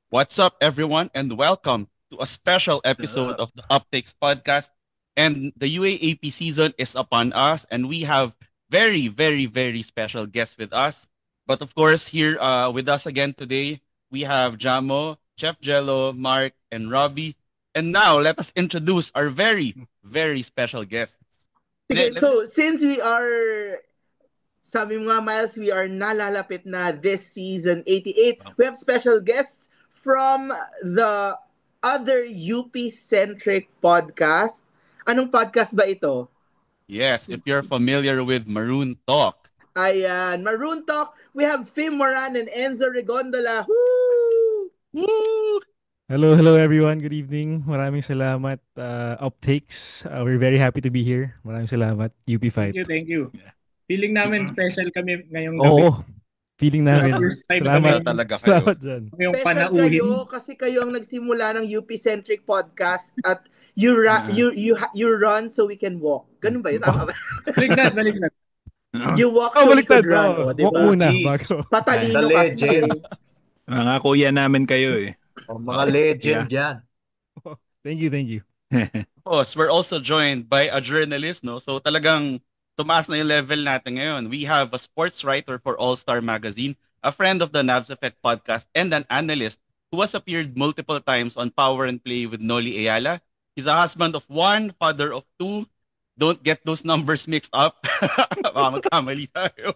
What's up, everyone, and welcome to a special episode of the Uptakes podcast. And the UAAP season is upon us, and we have very, very, very special guests with us. But of course, here with us again today, we have Jamo, Chef Jello, Mark, and Robbie. And now, let us introduce our very, very special guests. Sige, so since we are, sabi mo nga Miles, we are nalalapit na this season 88, we have special guests from the other UP-centric podcast. Anong podcast ba ito? Yes, if you're familiar with Maroon Talk. Ayan, Maroon Talk. We have Fim Moran and Enzo Regondola. Woo! Woo! Hello everyone. Good evening. Maraming salamat, Uptakes. We're very happy to be here. Maraming salamat, UP Thank Fight. you, thank you. Feeling namin special kami ngayong gabi. Oo, feeling namin. First time Salamat. Special talaga kayo. Salamat dyan. Kami yung Special panauhin. kayo kasi kayo ang nagsimula ng UP-centric podcast at you run so we can walk. Ganun ba yun? Tama ba? Baliktad. You walk so we baliktad. could run. O, Walk diba? muna Jeez. bago. Patalino The kasi. legends. Mga kuya namin kayo eh. Mga legend yan. Thank you. Of course, we're also joined by a journalist, no? So talagang tumaas na yung level natin ngayon. We have a sports writer for All Star Magazine, a friend of the Navs Effect podcast, and an analyst who has appeared multiple times on Power and Play with Noli Ayala. He's a husband of one, father of two. Don't get those numbers mixed up. Baka magkamali tayo.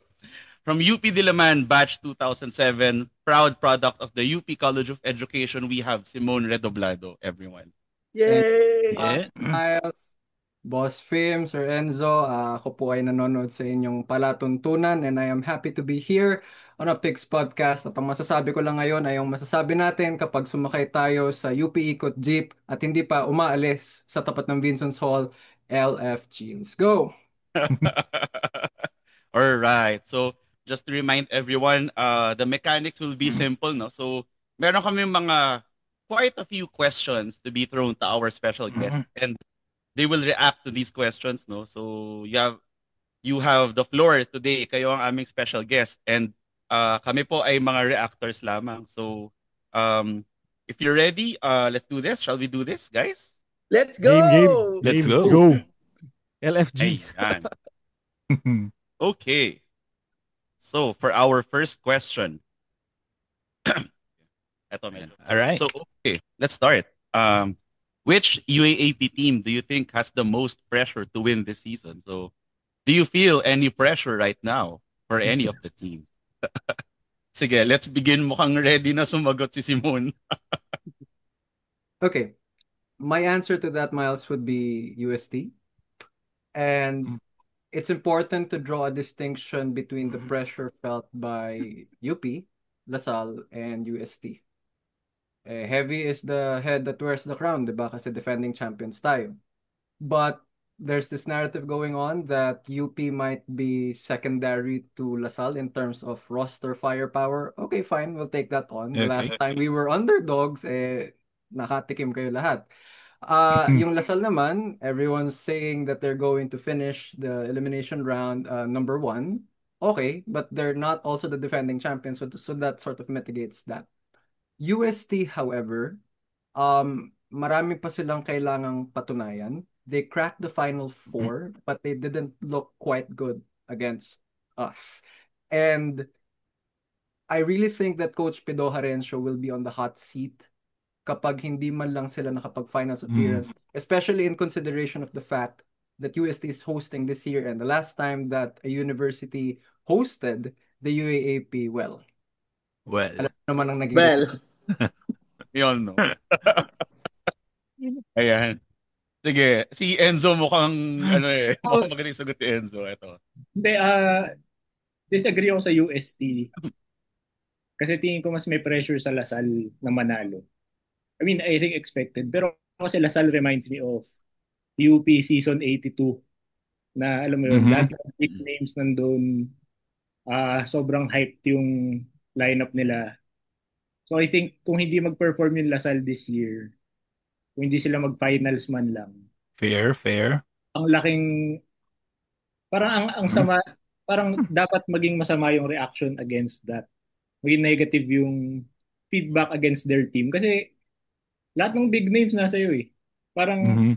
From UP Diliman, batch 2007, proud product of the UP College of Education, we have Simone Redoblado, everyone. Yay! Yeah. Miles, Boss Fim, Sir Enzo, ako po ay nanonood sa inyong palatuntunan and I am happy to be here on Optics Podcast. At ang masasabi ko lang ngayon ay yung masasabi natin kapag sumakay tayo sa UP Ikot Jeep at hindi pa umaalis sa tapat ng Vincent's Hall, LFG. Let's go! All right. So, just to remind everyone, the mechanics will be simple, no? So, meron kami mga quite a few questions to be thrown to our special guest, and they will react to these questions, no? So, you have the floor today. Kayo ang aming special guest, and kami po ay mga reactors lamang. So, if you're ready, let's do this. Shall we do this, guys? Let's go! Game. Let's go. LFG. Ayan. Okay. So, for our first question. Eto, medyo. All right. So, okay, let's start. Which UAAP team do you think has the most pressure to win this season? So, do you feel any pressure right now for any of the teams? Sige, let's begin. Mukhang ready na sumagot si Simon. Okay. My answer to that, Miles, would be UST. And it's important to draw a distinction between the pressure felt by UP, LaSalle, and UST. Heavy is the head that wears the crown, diba? Kasi defending champions tayo. But there's this narrative going on that UP might be secondary to LaSalle in terms of roster firepower. Okay, fine, we'll take that on. Okay. Last time we were underdogs, nakatikim kayo lahat. Yung LaSalle naman, everyone's saying that they're going to finish the elimination round number 1. Okay, but they're not also the defending champions, so that sort of mitigates that. UST, however, marami pa silang kailangang patunayan. They cracked the Final Four, but they didn't look quite good against us. And I really think that Coach Pido Harencio will be on the hot seat kapag hindi man lang sila nakapag-finals appearance, especially in consideration of the fact that UST is hosting this year and the last time that a university hosted the UAAP, Well. alam naman ang naging Well, We all know. Ayan. Sige, si Enzo mukhang mukhang magaling sagot ni Enzo. Ito. Hindi, disagree ako sa UST. Kasi tingin ko mas may pressure sa LaSalle na manalo. I mean, I think expected. Pero kasi LaSalle reminds me of UP season 82 na alam mo yun, lahat ng big names nandun, sobrang hyped yung lineup nila. So I think kung hindi mag-perform yung LaSalle this year, kung hindi sila mag-finals man lang, Fair. ang laking, parang ang sama, parang dapat maging masama yung reaction against that. Maging negative yung feedback against their team. Kasi lahat ng big names nasa iyo eh. Parang Mhm.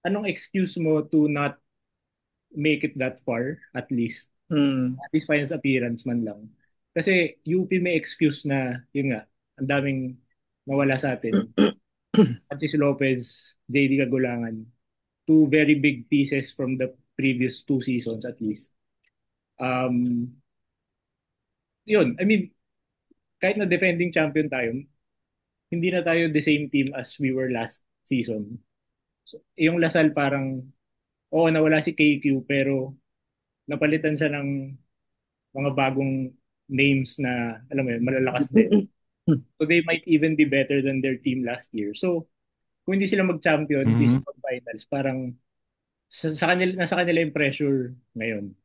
anong excuse mo to not make it that far at least? Hmm. At least finals appearance man lang. Kasi UP may excuse na, yun nga, ang daming nawala sa atin. Francis Lopez, JD Kagulangan, two very big pieces from the previous 2 seasons at least. Um, Yun, I mean, kahit na defending champion tayo, hindi na tayo the same team as we were last season. So, yung Lasal parang, oo, nawala si KQ pero napalitan siya ng mga bagong names na, alam mo yun, malalakas din. So they might even be better than their team last year. So kung hindi sila mag-champion, hindi Mhm. sila mag-finals, parang sa kanila, nasa kanila yung pressure ngayon.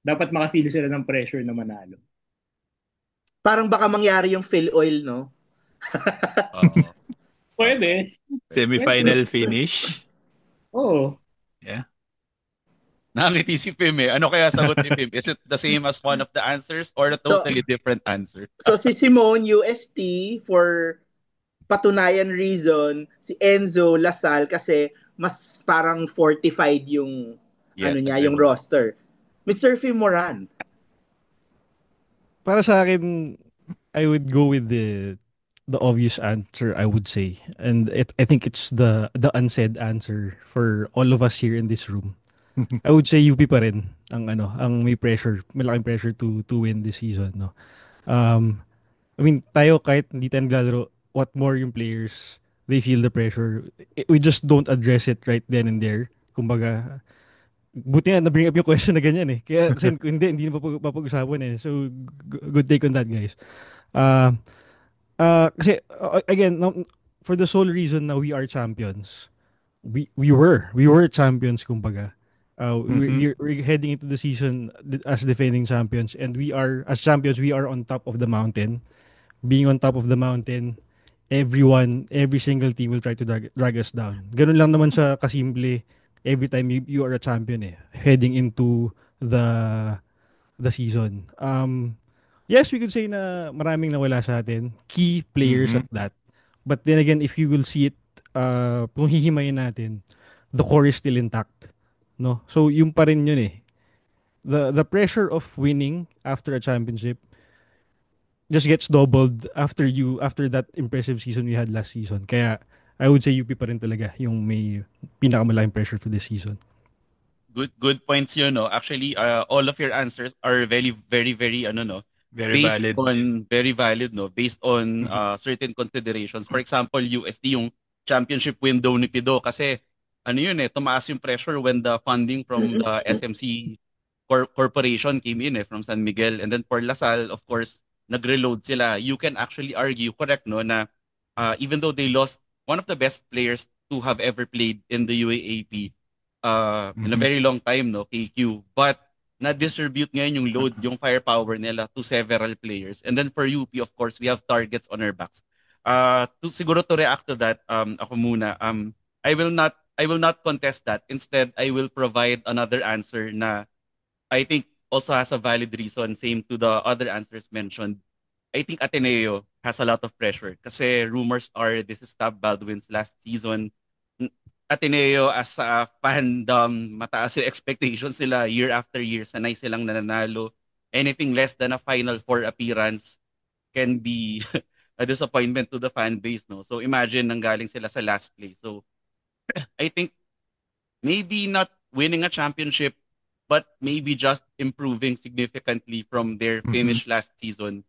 Dapat maka-feel sila ng pressure na manalo. Parang baka mangyari yung Phil Oil, no? Oo. Pwede. Semifinal finish. Oo. Yeah. Nakangiti si Pim eh. Ano kaya sagot ni Pim? Is it the same as one of the answers or a So, totally different answer? so si Simone, UST, for patunayan reason, si Enzo, Lasal, kasi mas parang fortified yung ano Yes, niya, agree. yung roster. Mr. Fimoran. Para sa akin, I would go with the obvious answer, I would say. And I think it's the unsaid answer for all of us here in this room. I would say UP pa rin ang may pressure, malaking pressure to win this season, no. I mean, tayo kahit hindi tayo naglalaro, what more yung players, they feel the pressure. We just don't address it right then and there. Kumbaga, buti nga na-bring up yung question na ganyan eh. Kaya kung hindi na papag-usapan eh. So, good take on that, guys. Uh, Kasi, again, for the sole reason na we are champions, we were champions, kumbaga. Mhm. We're heading into the season as defending champions, and we are, as champions, we are on top of the mountain. Being on top of the mountain, every single team will try to drag us down. Ganun lang naman siya kasimple every time you are a champion eh, heading into the the season. Yes, we could say na maraming nawala sa atin. Key players at Mhm. that. But then again, if you will see it, kung hihimayin natin, the core is still intact. No? So, yung pa rin yun eh. The pressure of winning after a championship just gets doubled after that impressive season we had last season. Kaya, I would say UP pa rin talaga yung may pinakamalaking pressure for this season. Good points yun, no. Actually, all of your answers are very very very ano no, Very valid. very valid, no, based on Mhm. certain considerations. For example, USD yung championship window ni Pido kasi ano yun eh, tumaas yung pressure when the funding from the SMC corporation came in eh, from San Miguel. And then for Lasal, of course, nag-reload sila. You can actually argue, correct, no, na even though they lost one of the best players to have ever played in the UAAP in a Mhm. very long time, no, KQ. But na-distribute ngayon yung load, yung firepower nila to several players. And then for UP, of course, we have targets on our backs. Siguro to react to that, ako muna, I will not contest that. Instead, I will provide another answer na I think also has a valid reason, same to the other answers mentioned. I think Ateneo has a lot of pressure kasi rumors are this is Tab Baldwin's last season. Ateneo as a fandom, mataas yung expectations sila year after year. Sanay silang nananalo. Anything less than a Final Four appearance can be a disappointment to the fan base. No? So imagine nanggaling sila sa last place. So I think maybe not winning a championship, but maybe just improving significantly from their Mhm. finish last season.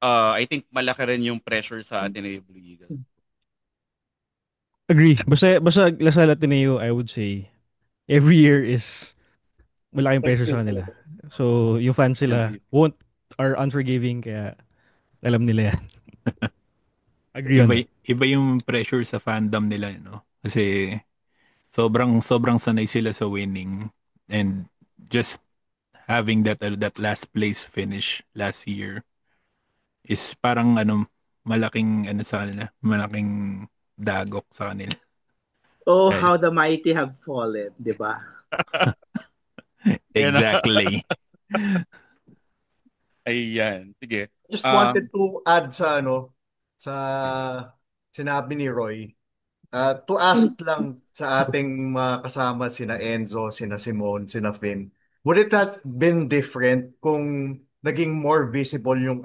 I think malaki rin yung pressure sa Ateneo Blue Eagles. Agree. Basta Lasal Ateneo, I would say, every year is malaking pressure sa kanila. So, yung fans sila are unforgiving, kaya alam nila yan. Agree on Iba that. iba yung pressure sa fandom nila, no? Kasi sobrang sobrang sanay sila sa winning, and just having that last place finish last year is parang ano, malaking ano sa kanila, malaking dagok sa kanila. Oh, Kaya, how the mighty have fallen, di ba? Yan na. exactly. Ayan. Sige. Just wanted to add sa ano, sa sinabi ni Roy. To ask lang sa ating mga kasama sina Enzo, sina Simone, sina Finn, would it have been different kung naging more visible yung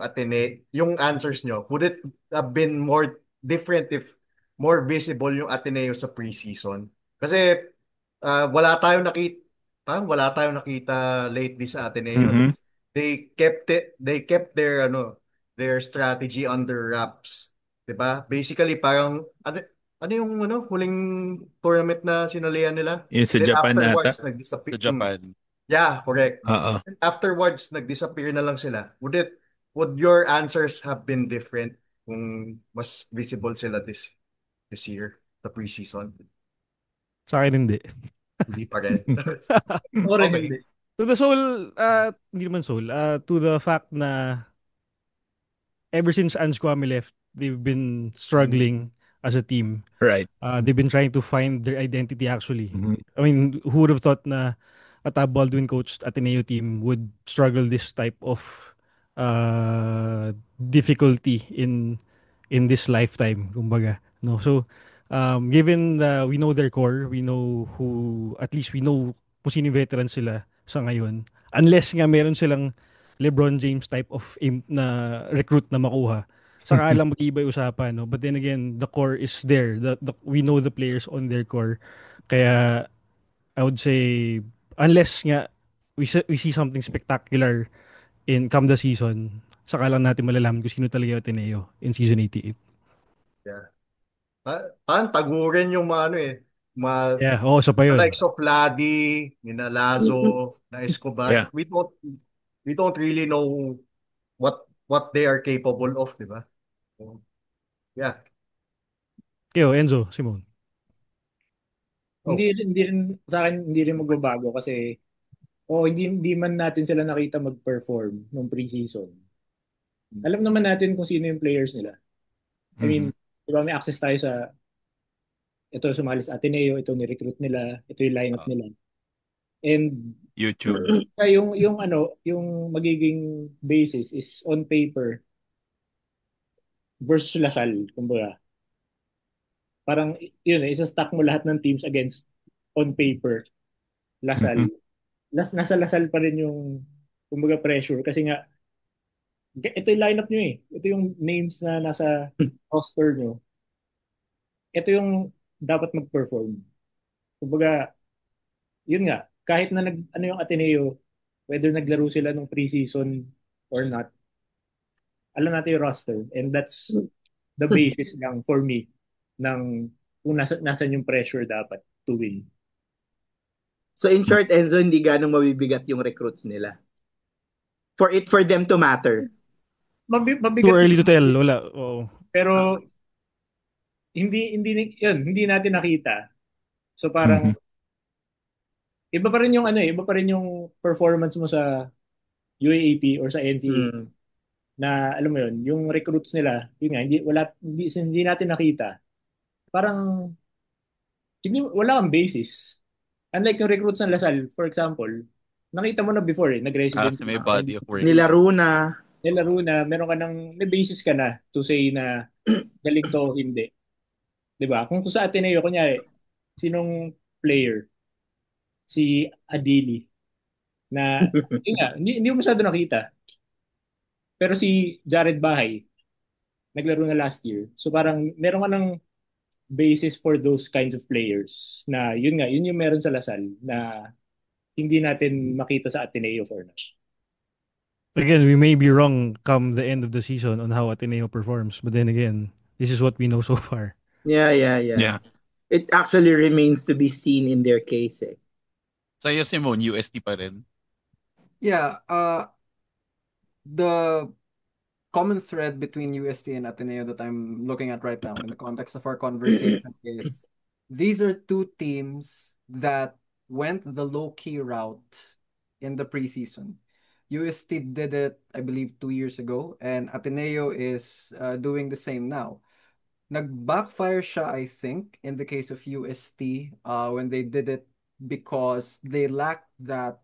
yung answers nyo? Would it have been more different if more visible yung Ateneo sa preseason? Kasi wala tayong nakita lately sa Ateneo. Mhm. They kept their strategy under wraps. 'Di ba? Basically parang ano yung huling tournament na sinalihan nila? Yung sa Then Japan ata. afterwards Sa nag-disappear. Japan. Yeah, correct. Oo. And afterwards nag-disappear na lang sila. Would your answers have been different kung mas visible sila this year sa preseason? Sa akin hindi. Hindi pa rin. Ako rin Okay. hindi. To the soul, hindi naman soul, to the fact na ever since Ange Kwame left, they've been struggling as a team. Right. They've been trying to find their identity actually. Mhm. I mean, who would have thought na a Tab Baldwin coached Ateneo team would struggle this type of difficulty in this lifetime, kumbaga. No, so given we know their core, we know who, at least we know kung sino yung veteran sila sa ngayon. Unless nga meron silang LeBron James type of na recruit na makuha. Saka lang mag-iba yung usapan, no? But then again, the core is there. We know the players on their core. Kaya I would say, unless nga we see something spectacular in come the season, saka lang natin malalaman kung sino talaga yung Ateneo in season 88. Yeah. Tagurin yung mga mga Yeah, oo, sa pa the yun. likes of Ladi, Nina Lazo, na Escobar. Yeah. We don't really know what they are capable of, di ba? So, yeah. Kayo, Enzo, Simon. Oh. Hindi rin sa akin hindi rin magbabago kasi hindi man natin sila nakita mag-perform nung preseason. Alam naman natin kung sino yung players nila. I mean, Mhm. di ba may access tayo sa ito sumali sa Ateneo, ito ni-recruit nila, ito yung lineup nila. And YouTube. yung magiging basis is on paper versus Lasal, kumbaga. Parang yun isa-stack mo lahat ng teams against on paper Lasal. Mhm. Nasa Lasal pa rin yung kumbaga pressure kasi nga ito yung lineup nyo eh. Ito yung names na nasa roster nyo. Ito yung dapat mag-perform. Kumbaga, yun nga, kahit na ano yung Ateneo, whether naglaro sila nung preseason or not, alam natin yung roster. And that's the basis lang for me ng kung nasan yung pressure dapat to win. So in short, Enzo, hindi ganong mabibigat yung recruits nila. For them to matter. Mabigat Too early yun, to tell, wala. Oo. pero hindi natin nakita. So parang Mhm. iba pa rin yung iba pa rin yung performance mo sa UAAP or sa NCAA Mm. na alam mo yun, yung recruits nila, yun nga, hindi natin nakita. Parang wala kang basis. Unlike yung recruits ng Lasal, for example, nakita mo na before nag-resident Kasi may body of work. Nilaro na. nilaro na, meron ka may basis ka na to say na galing to o hindi. 'Di ba? Kung sa Ateneo, kunyari, sinong player? Si Adili na yun nga, hindi mo masyado nakita. Pero si Jared Bahay, naglaro na last year. So parang meron ka ng basis for those kinds of players na yun nga, yun yung meron sa Lasal na hindi natin makita sa Ateneo for now. Again, we may be wrong come the end of the season on how Ateneo performs. But then again, this is what we know so far. Yeah. Yeah. It actually remains to be seen in their case. Eh. Sa'yo, Simone, UST pa rin. Yeah, the common thread between UST and Ateneo that I'm looking at right now in the context of our conversation is these are two teams that went the low-key route in the preseason. UST did it, I believe, 2 years ago, and Ateneo is doing the same now. Nag-backfire siya, I think, in the case of UST when they did it because they lacked that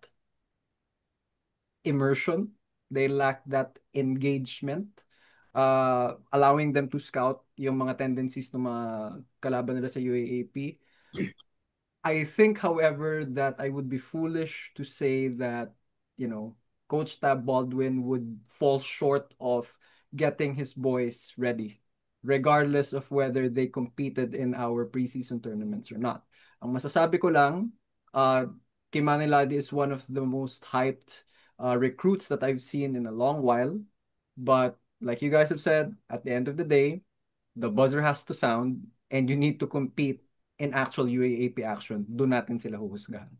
immersion, they lacked that engagement. allowing them to scout yung mga tendencies ng mga kalaban nila sa UAAP. I think, however, that I would be foolish to say that, Coach Tab Baldwin would fall short of getting his boys ready, regardless of whether they competed in our preseason tournaments or not. Ang masasabi ko lang, Kim Maniladi is one of the most hyped recruits that I've seen in a long while. But like you guys have said, at the end of the day, the buzzer has to sound and you need to compete in actual UAAP action. Doon natin sila huhusgahan.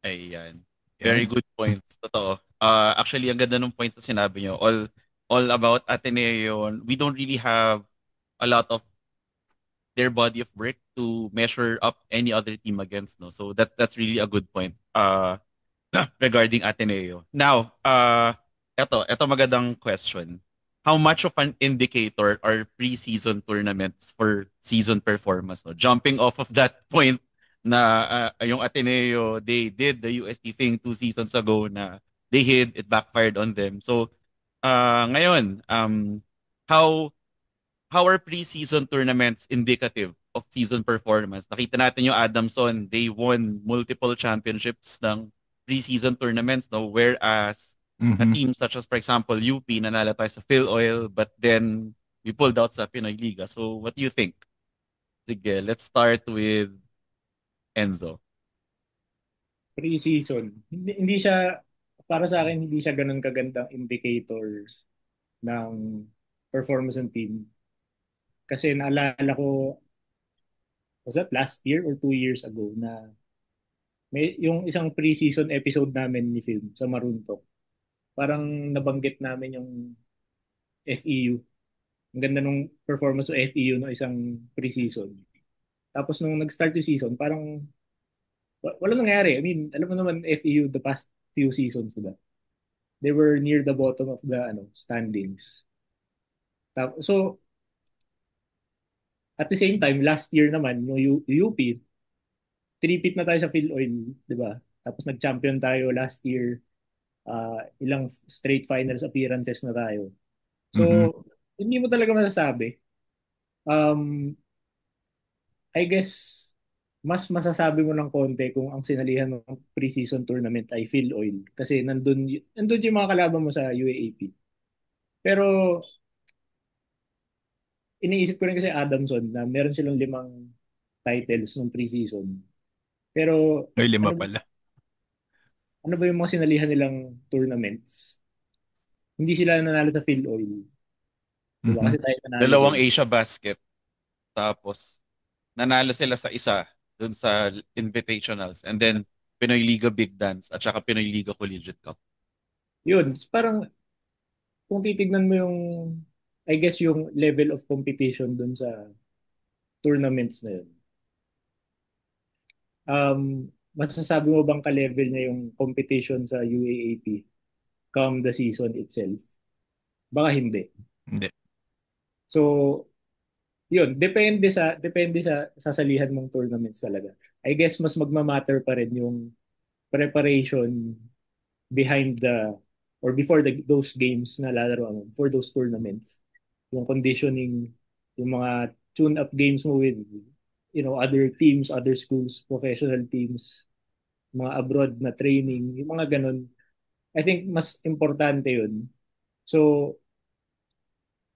Ayan. Very good points. Totoo. Actually, ang ganda ng points na sinabi nyo. All about Ateneo yun. We don't really have a lot of their body of work to measure up any other team against, no? So that's really a good point regarding Ateneo. Now, eto magandang question. How much of an indicator are preseason tournaments for season performance, no? Jumping off of that point na yung Ateneo, they did the UST thing 2 seasons ago na they hid, it backfired on them. So, ngayon, how are preseason tournaments indicative of season performance? Nakita natin yung Adamson, they won multiple championships ng preseason tournaments, no? Whereas a team such as, for example, UP, nanalo tayo sa Phil Oil, but then we pulled out sa Pinoy Liga. So what do you think? Sige, let's start with Enzo. Preseason. Hindi siya, para sa akin, hindi siya ganun kagandang indicator ng performance ng team. Kasi naalala ko, was that last year or 2 years ago na may yung isang preseason episode namin ni Film sa Maruntok. Parang nabanggit namin yung FEU. Ang ganda nung performance ng FEU no isang preseason. Tapos nung nag-start yung season, parang wala nangyari. I mean, alam mo naman FEU the past few seasons, diba? They were near the bottom of the standings. So, at the same time, last year naman, yung UP, three-peat na tayo sa PhilOil, di ba? Tapos nag-champion tayo last year. Ilang straight finals appearances na tayo. So, hindi mo talaga masasabi. I guess, mas masasabi mo ng konti kung ang sinalihan ng preseason tournament ay PhilOil. Kasi nandun yung mga kalaban mo sa UAAP. Pero, iniisip ko rin kasi Adamson na meron silang 5 titles nung preseason. Pero, Ay, 5 pala. Ano ba yung mga sinalihan nilang tournaments? Hindi sila nanalo sa PhilOil. Diba? Kasi tayo nanalo. 2 Asia Basket. Tapos, nanalo sila sa isa dun sa Invitationals. And then, Pinoy Liga Big Dance at saka Pinoy Liga Collegiate Cup. Yun. Parang, kung titignan mo yung, I guess yung level of competition dun sa tournaments na yun. Masasabi mo bang ka-level niya yung competition sa UAAP come the season itself? Baka hindi. Hindi. So, yun, depende sa sasalihan mong tournaments talaga. I guess mas magma-matter pa rin yung preparation behind or before those games na lalaro mo for those tournaments. Yung conditioning, yung mga tune-up games mo with other teams, other schools, professional teams, mga abroad na training, yung mga ganun. I think mas importante yun. So,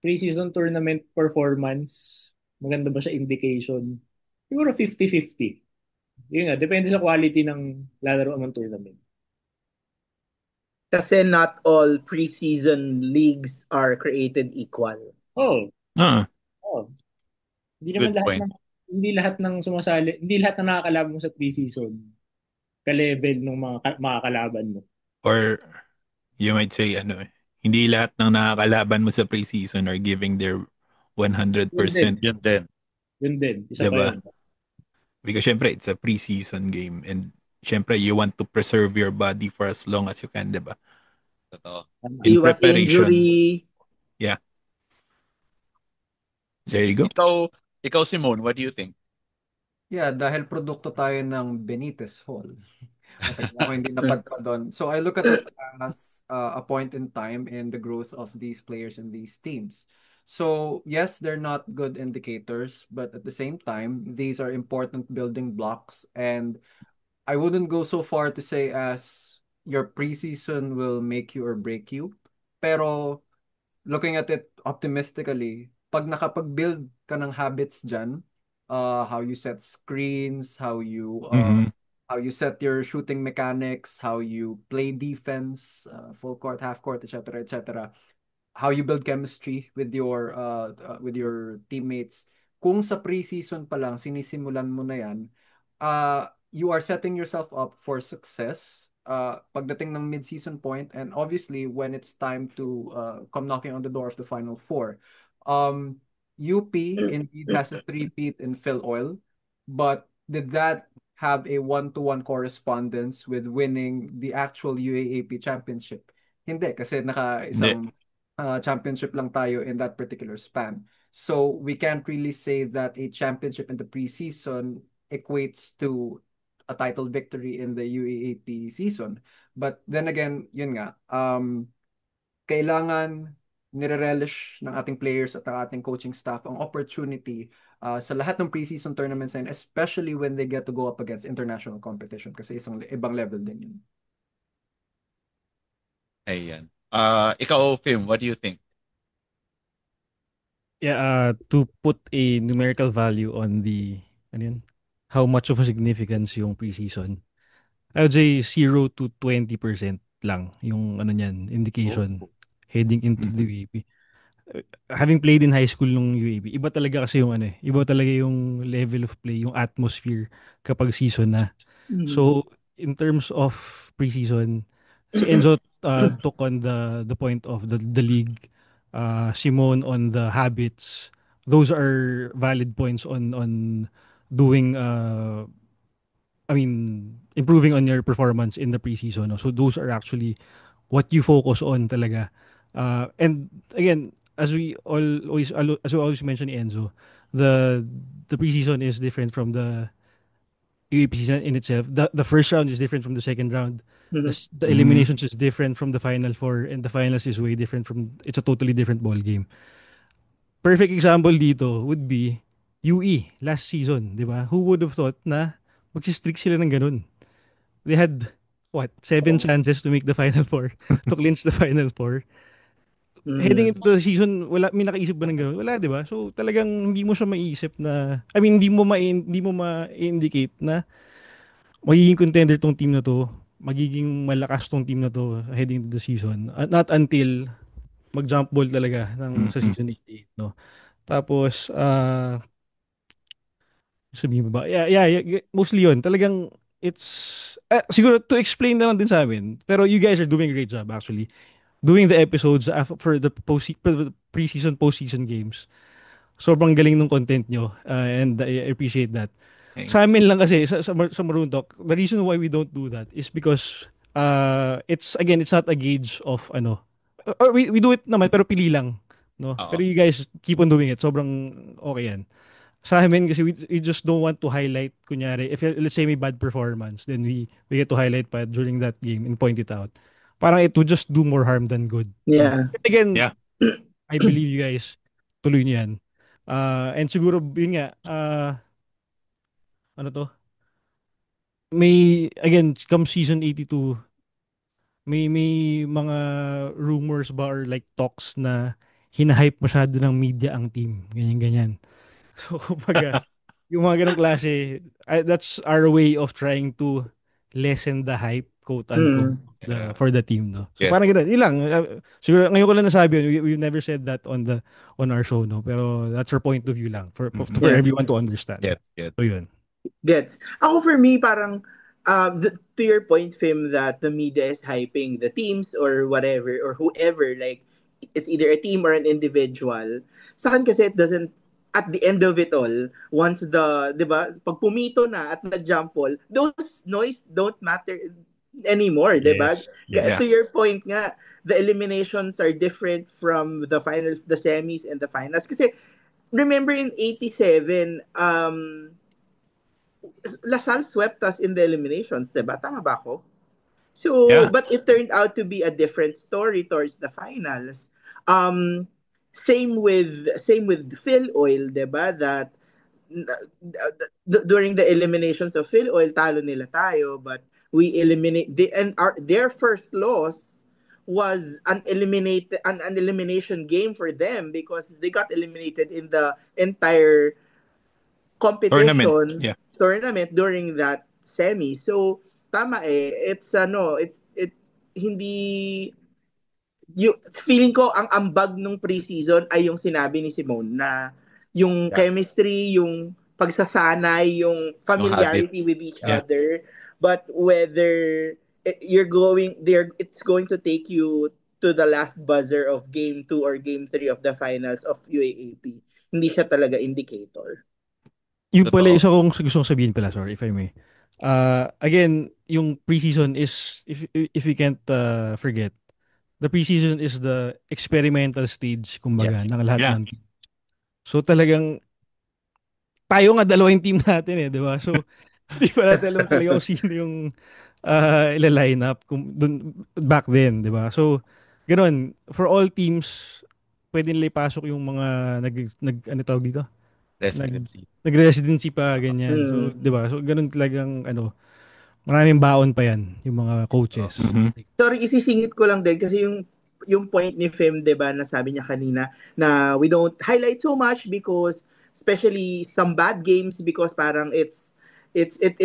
preseason tournament performance, maganda ba siya indication? Siguro 50-50. Yun nga, depende sa quality ng lalaro ng tournament. Kasi not all preseason leagues are created equal. Oh. Oh. Hindi naman Good point. Hindi lahat ng sumasali, hindi lahat ng nakakalaban mo sa preseason ka-level ng mga makakalaban mo. Or you might say hindi lahat ng nakakalaban mo sa preseason are giving their 100%. Yun din. Yun din. Isa diba? pa yun. Because syempre, it's a preseason game and syempre, you want to preserve your body for as long as you can, diba? Totoo. In Iwas preparation. injury. Yeah. There you go. Ikaw Simone, what do you think? Yeah, dahil produkto tayo ng Benitez Hall. Matagal ako hindi napadpad doon. So I look at it as a point in time in the growth of these players and these teams. So yes, they're not good indicators, but at the same time, these are important building blocks. And I wouldn't go so far to say as your preseason will make you or break you. Pero looking at it optimistically, pag nakapag-build ka ng habits dyan, how you set screens, Mhm. how you set your shooting mechanics, how you play defense, full court, half court, etc., etc., how you build chemistry with your teammates. Kung sa preseason pa lang sinisimulan mo na 'yan, you are setting yourself up for success pagdating ng mid-season point, and obviously when it's time to come knocking on the door of the Final Four. UP indeed has a three-peat in Phil Oil, but did that have a one-to-one correspondence with winning the actual UAAP championship? Hindi, kasi naka Hindi. isang championship lang tayo in that particular span. So we can't really say that a championship in the preseason equates to a title victory in the UAAP season. But then again, yun nga, kailangan nire-relish ng ating players at ang ating coaching staff ang opportunity sa lahat ng preseason tournaments, and especially when they get to go up against international competition, kasi isang ibang level din yun. Ayan. Ikaw, Fim, what do you think? Yeah, to put a numerical value on the ano yun, how much of a significance yung preseason. I would say 0 to 20% lang yung ano niyan, indication heading into the UAP. Having played in high school nung UAP, iba talaga kasi yung ano iba talaga yung level of play, yung atmosphere kapag season na. So, in terms of preseason, si Enzo took on the point of the league, Simone on the habits. Those are valid points on doing I mean improving on your performance in the preseason. No? So those are actually what you focus on talaga. And again, as we always mention Enzo, the preseason is different from the UAP season in itself. The first round is different from the second round. The Mhm. eliminations is different from the final four, and the finals is way different from. It's a totally different ball game. Perfect example dito would be UE last season, di ba? Who would have thought na mag-streak sila ng ganun? They had what, seven chances to make the final four, to clinch the final four. Heading into the season, wala, may nakaisip ba ng gano'n? Wala, di ba? So, talagang hindi mo siya maiisip na, I mean, hindi mo ma-indicate na magiging contender tong team na to, magiging malakas tong team na to heading into the season. Not until mag-jump ball talaga sa Mhm. season 88, no? Tapos, sabihin mo ba? Yeah, mostly yun. Talagang, siguro to explain na lang din sa amin, pero you guys are doing a great job actually. Doing the episodes for for the preseason, postseason games. Sobrang galing ng content nyo, and I appreciate that. Sa Thanks. amin lang kasi, sa Maroon Talk, the reason why we don't do that is because, it's not a gauge of, or we do it naman, pero pili lang. No? Oo. Pero you guys keep on doing it. Sobrang okay yan. Sa amin kasi we just don't want to highlight, kunyari, if let's say may bad performance, then we get to highlight pa during that game and point it out. Parang it would just do more harm than good. No? Yeah. But again, Yeah. I believe you guys, tuloy niyo yan. And siguro, yun nga, ano to? May, again, come season 82, may mga rumors ba or like talks na hinahype masyado ng media ang team. Ganyan-ganyan. So, kumbaga, yung mga ganong klase, that's our way of trying to lessen the hype, quote unquote, Yeah. for the team, no. So Yes. parang gano'n, yun lang. Siguro ngayon ko lang nasabi yun. We've never said that on our show, no. Pero that's our point of view lang for Yeah. everyone to understand. Yes. So yun. Gets. Ako for me, parang, to your point, Fim, that the media is hyping the teams or whatever, or whoever, like, it's either a team or an individual. Sa akin kasi it doesn't, at the end of it all, once di ba, pag pumito na at na-jump ball, those noise don't matter anymore, di ba? Yes. Yes. Yeah. To your point nga, the eliminations are different from the finals, the semis, and the finals. Kasi, remember in 87, Lasal swept us in the eliminations, diba? Tama ba ako? So, Yeah. but it turned out to be a different story towards the finals. Um, same with Phil Oil, 'di ba? That during the eliminations of Phil Oil, talo nila tayo, but we eliminate their first loss was an elimination game for them because they got eliminated in the entire Tournament. competition Yeah. tournament during that semi. So tama it's hindi feeling ko ang ambag nung preseason ay yung sinabi ni Simone na yung Yeah. chemistry, yung pagsasanay, yung habit. familiarity with each Yeah. other, but whether it's going to take you to the last buzzer of game 2 or game 3 of the finals of UAAP. Hindi siya talaga indicator. Yung pala Totoo. isa kong gustong sabihin pala, sorry if I may. Again, yung preseason is if you can't forget, the preseason is the experimental stage kumbaga ng lahat Yeah. ng team. So talagang tayo nga dalawang team natin di ba? So hindi pa natin alam talaga kung sino yung ila-line up back then, di ba? So ganoon, for all teams pwede nila ipasok yung mga ano tawag dito? Residency. Nag-residency pa ganyan. So, 'di ba? So ganun talagang maraming baon pa 'yan yung mga coaches. Mhm. Sorry, isisingit ko lang din kasi yung point ni Fem, 'di ba, na sabi niya kanina na we don't highlight so much because especially some bad games because parang it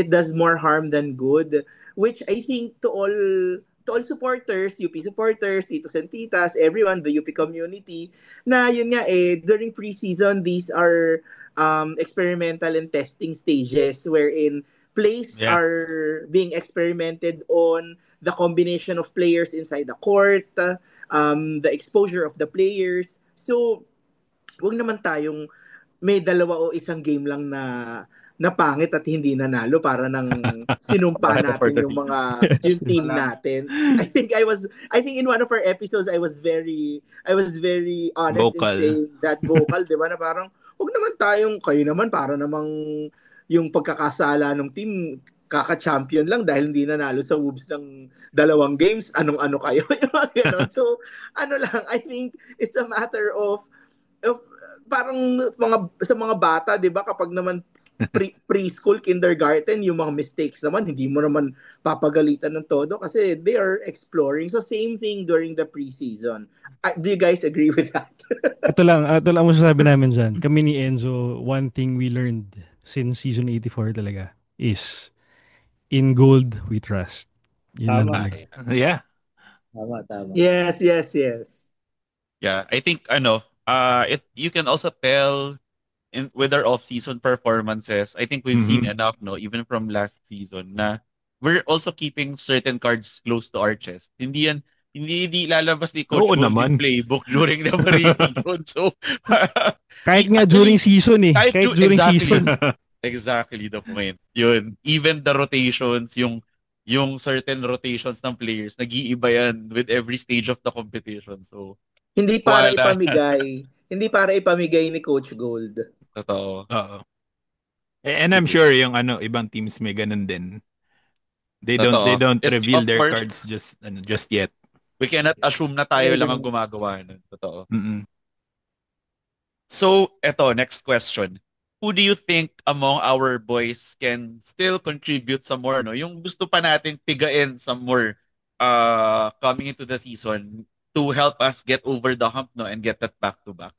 does more harm than good, which I think to all supporters, UP supporters, titos and titas, everyone, the UP community, na yun nga during preseason, these are experimental and testing stages wherein plays Yeah. are being experimented on, the combination of players inside the court, the exposure of the players. So, wag naman tayong may dalawa o isang game lang na pangit at hindi nanalo para nang sinumpa Para for natin the yung team. mga Yes, yung yes. team Wala. natin. I think in one of our episodes I was very honest in Vocal. saying that vocal, 'di ba? Na parang wag naman tayong kayo naman para namang yung pagkakasala ng team kaka-champion lang dahil hindi nanalo sa Wolves ng dalawang games, anong-ano kayo. Yung mga ganon. So, ano lang, I think it's a matter of parang sa mga bata, 'di ba, kapag naman preschool, kindergarten, yung mga mistakes naman hindi mo naman papagalitan ng todo kasi they are exploring. So same thing during the preseason. Do you guys agree with that? Ito lang ang masasabi namin dyan. Kami ni Enzo, one thing we learned since season 84 talaga is in gold we trust. Yun lang Tama. talaga. Yeah. Tama. Yes, yes, yes. Yeah, I think you can also tell with our off-season performances. I think we've seen Mhm. enough, no, even from last season na we're also keeping certain cards close to our chest. Hindi lalabas ni Coach Oo Gold yung naman. playbook during the preseason. So Kahit nga during season Kahit during exactly. season. Exactly the point. Yun. Even the rotations, yung certain rotations ng players, nag-iiba yan with every stage of the competition. So, Hindi para wala. ipamigay. Hindi para ipamigay ni Coach Gold. Totoo. Oo. And I'm Sige. sure yung ibang teams may ganun din. They Totoo. don't reveal Of their course, cards just yet. we cannot assume na tayo lang ang gumagawa nun. Totoo. Mm-mm. So, eto, next question. Who do you think among our boys can still contribute some more, no? Yung gusto pa nating pigain some more coming into the season to help us get over the hump, no, and get that back-to-back.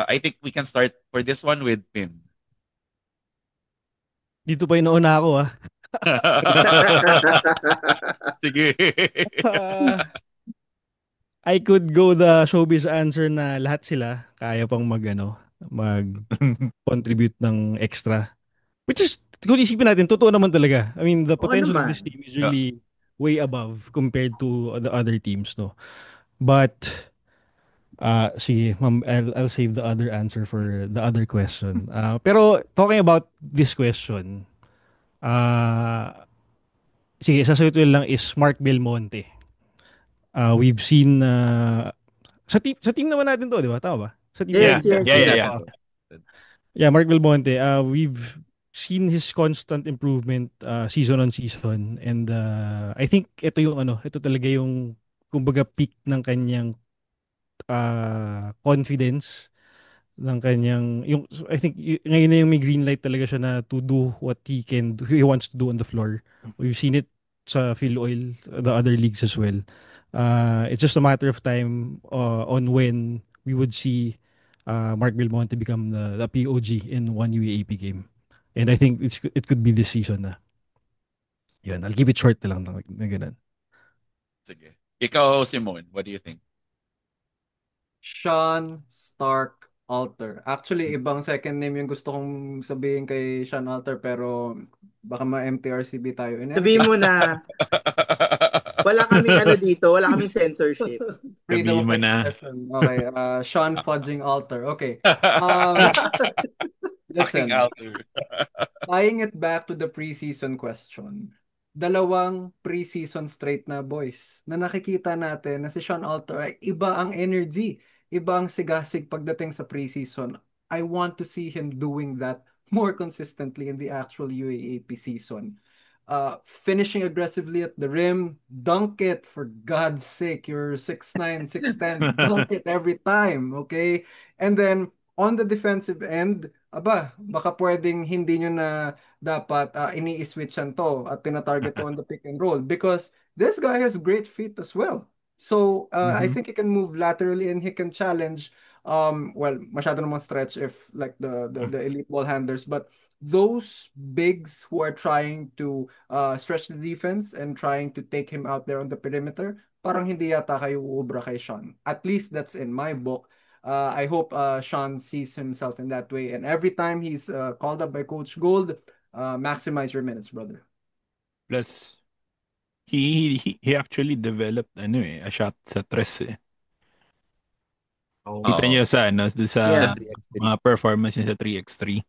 I think we can start for this one with Pim. Dito pa inuuna ako Sige. I could go the showbiz answer na lahat sila kaya pang mag-contribute ng extra. Which is, kung isipin natin, totoo naman talaga. I mean, the Oo potential of naman. this team is really way above compared to the other teams, no? But, sige, ma'am, I'll save the other answer for the other question. Pero, talking about this question, sige, sasagot ko lang is Mark Belmonte. We've seen sa team naman natin to, di ba? Tama ba? Sa team Yes, natin. yes, yes. Yeah. Yeah, Mark Belmonte. We've seen his constant improvement season on season, and I think ito talaga yung kumbaga peak ng kanyang confidence, ng kanyang yung so I think ngayon na yung may green light talaga siya na to do what he wants to do on the floor. We've seen it sa Phil Oil, the other leagues as well. It's just a matter of time on when we would see Mark Belmonte become the POG in one UAAP game. And I think it could be this season na. Yan, I'll keep it short na lang na ganun. Sige. Ikaw, Simone, what do you think? Sean Stark Alter. Actually, ibang second name yung gusto kong sabihin kay Sean Alter, pero baka ma-MTRCB tayo. Sabihin mo na, wala kaming dito, wala kaming censorship. Freedom Sabihin of mo na. expression. Okay, Sean Fudging Alter. Okay. Fucking Listen, Alter. tying it back to the preseason question, dalawang preseason straight na boys na nakikita natin na si Sean Alter ay iba ang energy, iba ang sigasig pagdating sa preseason. I want to see him doing that more consistently in the actual UAAP season. Finishing aggressively at the rim, dunk it for God's sake. You're 6'9", 6'10", dunk it every time, okay? And then on the defensive end, baka pwedeng hindi nyo na dapat ini-switchan to at tina-target to on the pick and roll because this guy has great feet as well. So I think he can move laterally and he can challenge well, masyado namang stretch if like the elite ball handlers, but those bigs who are trying to stretch the defense and trying to take him out there on the perimeter, parang hindi yata kayo uubra kay Sean. At least that's in my book. I hope Sean sees himself in that way. And every time he's called up by Coach Gold, maximize your minutes, brother. Plus, he actually developed a shot sa tres eh. Kita Oo. niyo sa Yeah. mga performance niya sa 3x3.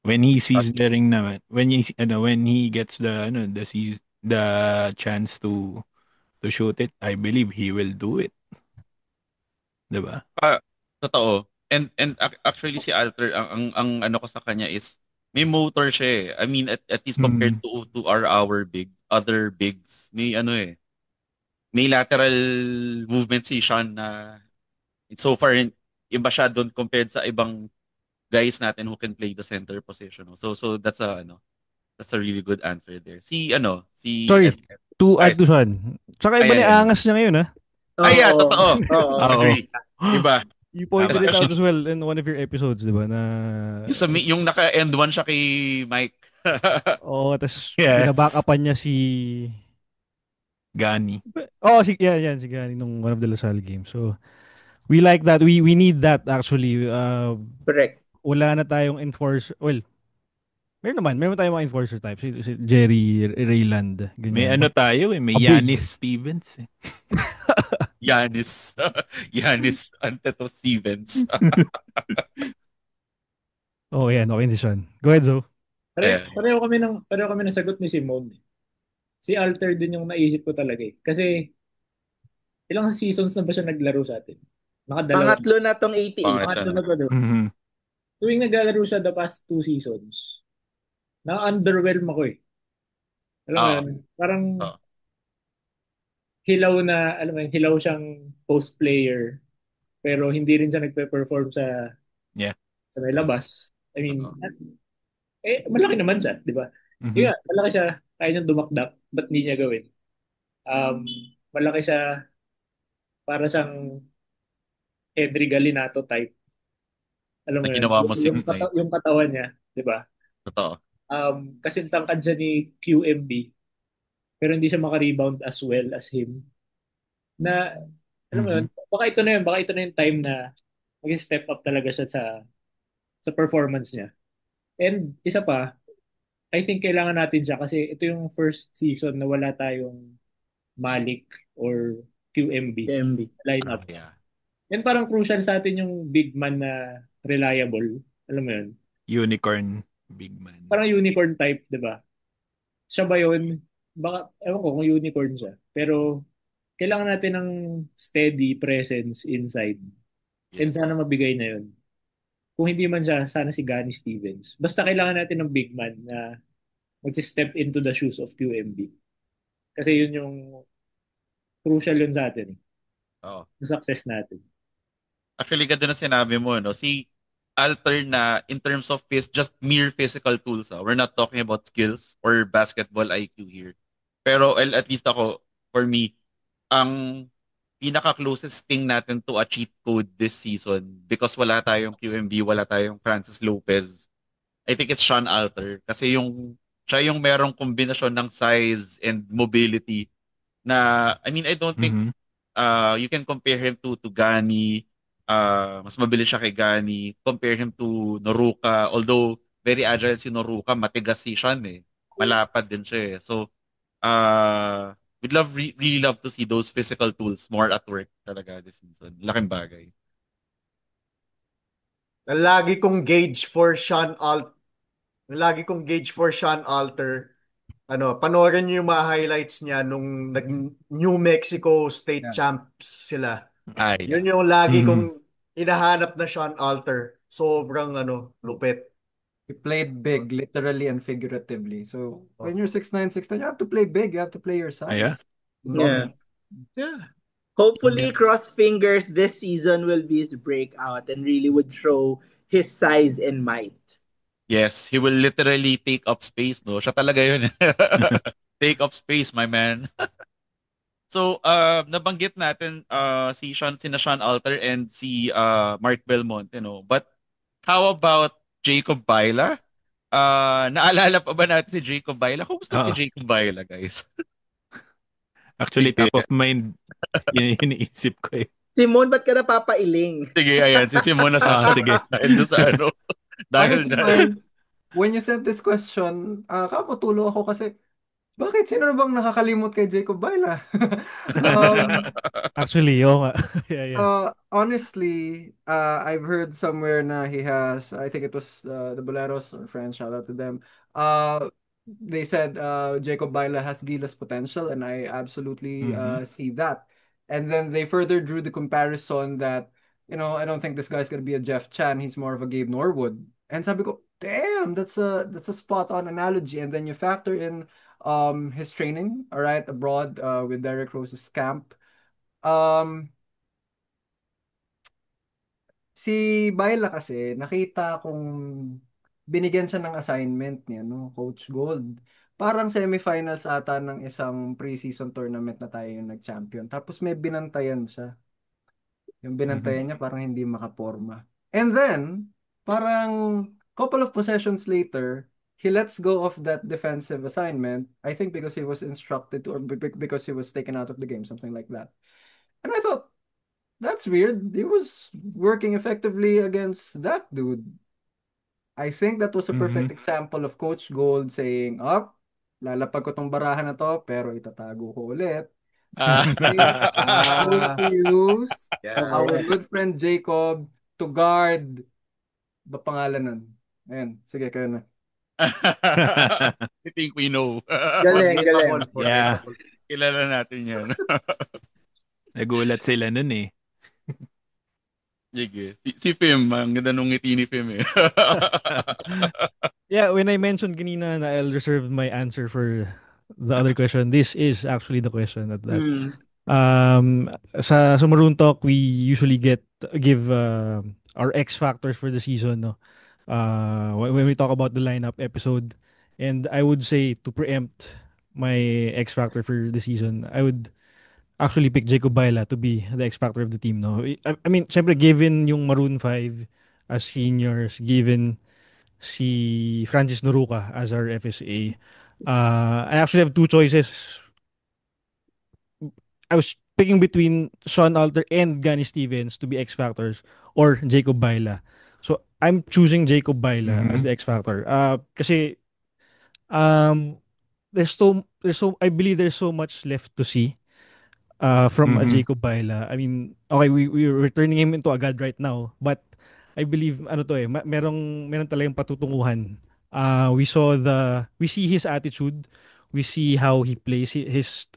When he sees the ring naman, when he gets the chance to shoot it, I believe he will do it. 'Di ba? Totoo. And actually si Alter ang ano ko sa kanya is may motor siya eh. I mean at least compared to our big other bigs, may may lateral movement si Sean na so far iba siya doon compared sa ibang guys natin who can play the center position. So that's a really good answer there. Si Sorry, to Ay, add to Sean. Tsaka iba na yung angas niya ngayon, ha? yeah, Oo. totoo. Oo. Agree. Iba. You pointed it out Especially- as well in one of your episodes, di ba? Na Yung naka-end one siya kay Mike. Oo, tapos Yes. binaback-upan niya si... Gani. Si Gani nung one of the Lasal games. So, we like that. We need that actually. Correct. Wala na tayong enforcer. Well, meron tayong mga enforcer type. Si Jerry Rayland. May Ganyan. tayo eh, may Abig. Giannis Stevens eh. Giannis Antetokounmpo Stevens. Yan. Okay si Sean. Go ahead, Zo. Pareho kami ng sagot ni Simone. Si Alter din yung naisip ko talaga eh. Kasi ilang seasons na ba siya naglaro sa atin? Nakadalawa. Pangatlo na tong 88. Pangatlo na ba doon? Mhm. Tuwing naglalaro siya the past 2 seasons, na-underwhelm ako eh. Alam mo yun? Parang Oo. hilaw siyang post player pero hindi rin siya nagpe-perform sa may labas. I mean, malaki naman siya, di ba? Mhm. Yeah, malaki siya, kaya niyang dumakdak, ba't hindi niya gawin? Malaki siya, para siyang Henry Galinato type. Alam mo Na yun? ginawa mo 6'9". Yung katawan niya, di ba? Totoo. Kasi tangkad siya ni QMB, pero hindi siya maka-rebound as well as him. Na, alam mo yun, baka ito na yung time na mag-step up talaga siya sa performance niya. And isa pa, I think kailangan natin siya kasi ito yung first season na wala tayong Malik or QMB MB. lineup. Yeah. Yan parang crucial sa atin yung big man na reliable. Alam mo yun? Unicorn big man. Parang unicorn type, di ba? Siya ba yun? Baka, ewan ko kung unicorn siya. Pero, kailangan natin ng steady presence inside. And sana mabigay na yun. kung hindi man siya, sana si Gani Stevens. Basta kailangan natin ng big man na mag-step into the shoes of QMB. Kasi yun yung crucial yun sa atin, Oo. yung success natin. Actually, ganda na sinabi mo, no? Si Alter na in terms of just mere physical tools. We're not talking about skills or basketball IQ here. Pero at least ako, for me, ang pinaka-closest thing natin to a cheat code this season because wala tayong QMB, wala tayong Francis Lopez. I think it's Sean Alter kasi siya yung merong kombinasyon ng size and mobility na I mean I don't think Mhm. you can compare him to Gani. Mas mabilis siya kay Gani. Compare him to Noruka. Although, very agile si Noruka. Matigas si Sean eh. Malapad din siya eh. So, we'd really love to see those physical tools more at work talaga this season. Laking bagay. Lagi kong gauge for Sean Alt lagi kong gauge for Sean Alter. Panoorin niyo yung mga highlights niya nung nag New Mexico State Yeah. Champs sila. Ay, Yun yung lagi Mhm. kong hinahanap na Sean Alter. Sobrang lupit. He played big, literally and figuratively. So when you're 6'9", 6'10", you have to play big. You have to play your Yeah. size. Yeah. Yeah. Hopefully, cross fingers, this season will be his breakout and really would show his size and might. yes, he will literally take up space, no? Siya talaga yun. Take up space, my man. So, nabanggit natin sina Sean Alter and si Mark Belmonte, no? But how about Jacob Baila? Naalala pa ba natin si Jacob Baila? Kumusta si Oo. Jacob Baila, guys? Actually, Sige, top of mind, yun yung iniisip ko eh. Simon, ba't ka napapailing? sige, ayan. Si Simon na Sige. dahil doon sa dahil Honestly, dyan. Miles, when you sent this question, kaputulo ako kasi bakit sino na bang nakakalimot kay Jacob Baila? um, Actually, oo nga. Yeah, yeah. honestly, I've heard somewhere na he has, I think it was the Boleros or friends, shout out to them. They said Jacob Baila has Gilas potential, and I absolutely Mhm. see that. And then they further drew the comparison that, I don't think this guy's gonna be a Jeff Chan. He's more of a Gabe Norwood. And sabi ko, damn, that's a spot on analogy. And then you factor in his training, all right, abroad with Derek Rose's camp. Um, Si Baila kasi, nakita kong binigyan siya ng assignment niya, no, Coach Gold. Parang semifinals ata ng isang preseason tournament na tayo yung nag-champion. Tapos may binantayan siya. Yung Mhm. binantayan niya parang hindi makaporma. And then, parang couple of possessions later, he lets go of that defensive assignment. I think because he was instructed to, or because he was taken out of the game, something like that. And I thought, that's weird. He was working effectively against that dude. I think that was a perfect Mhm. example of Coach Gold saying, lalapag ko tong barahan na to, pero itatago ko ulit. Okay, I'm going to use Yeah. our good friend Jacob to guard ba pangalan nun? Ayan, sige, kayo na. I think we know. Galing, galing. Yeah. Kilala natin yan. Nagulat sila nun eh. Sige. Si Fim, ang ganda nung ngiti ni Fim eh. Yeah, when I mentioned kanina na I'll reserve my answer for the other question, this is actually the question at that. Mm. Sa Maroon Talk, we usually give our X factors for the season, no? When we talk about the lineup episode, and I would say to preempt my X factor for the season, I would actually pick Jacob Baila to be the X factor of the team, no? I mean, syempre given yung Maroon 5 as seniors, given si Francis Noruka as our FSA, I actually have two choices. I was picking between Sean Alter and Gani Stevens to be X Factors or Jacob Baila. So I'm choosing Jacob Baila as Mhm. the X Factor. Kasi um there's so I believe there's so much left to see from a Mhm. Jacob Baila. I mean, okay, we're turning him into a god right now, but I believe ano to eh, meron talagang patutunguhan. We see his attitude, we see how he plays his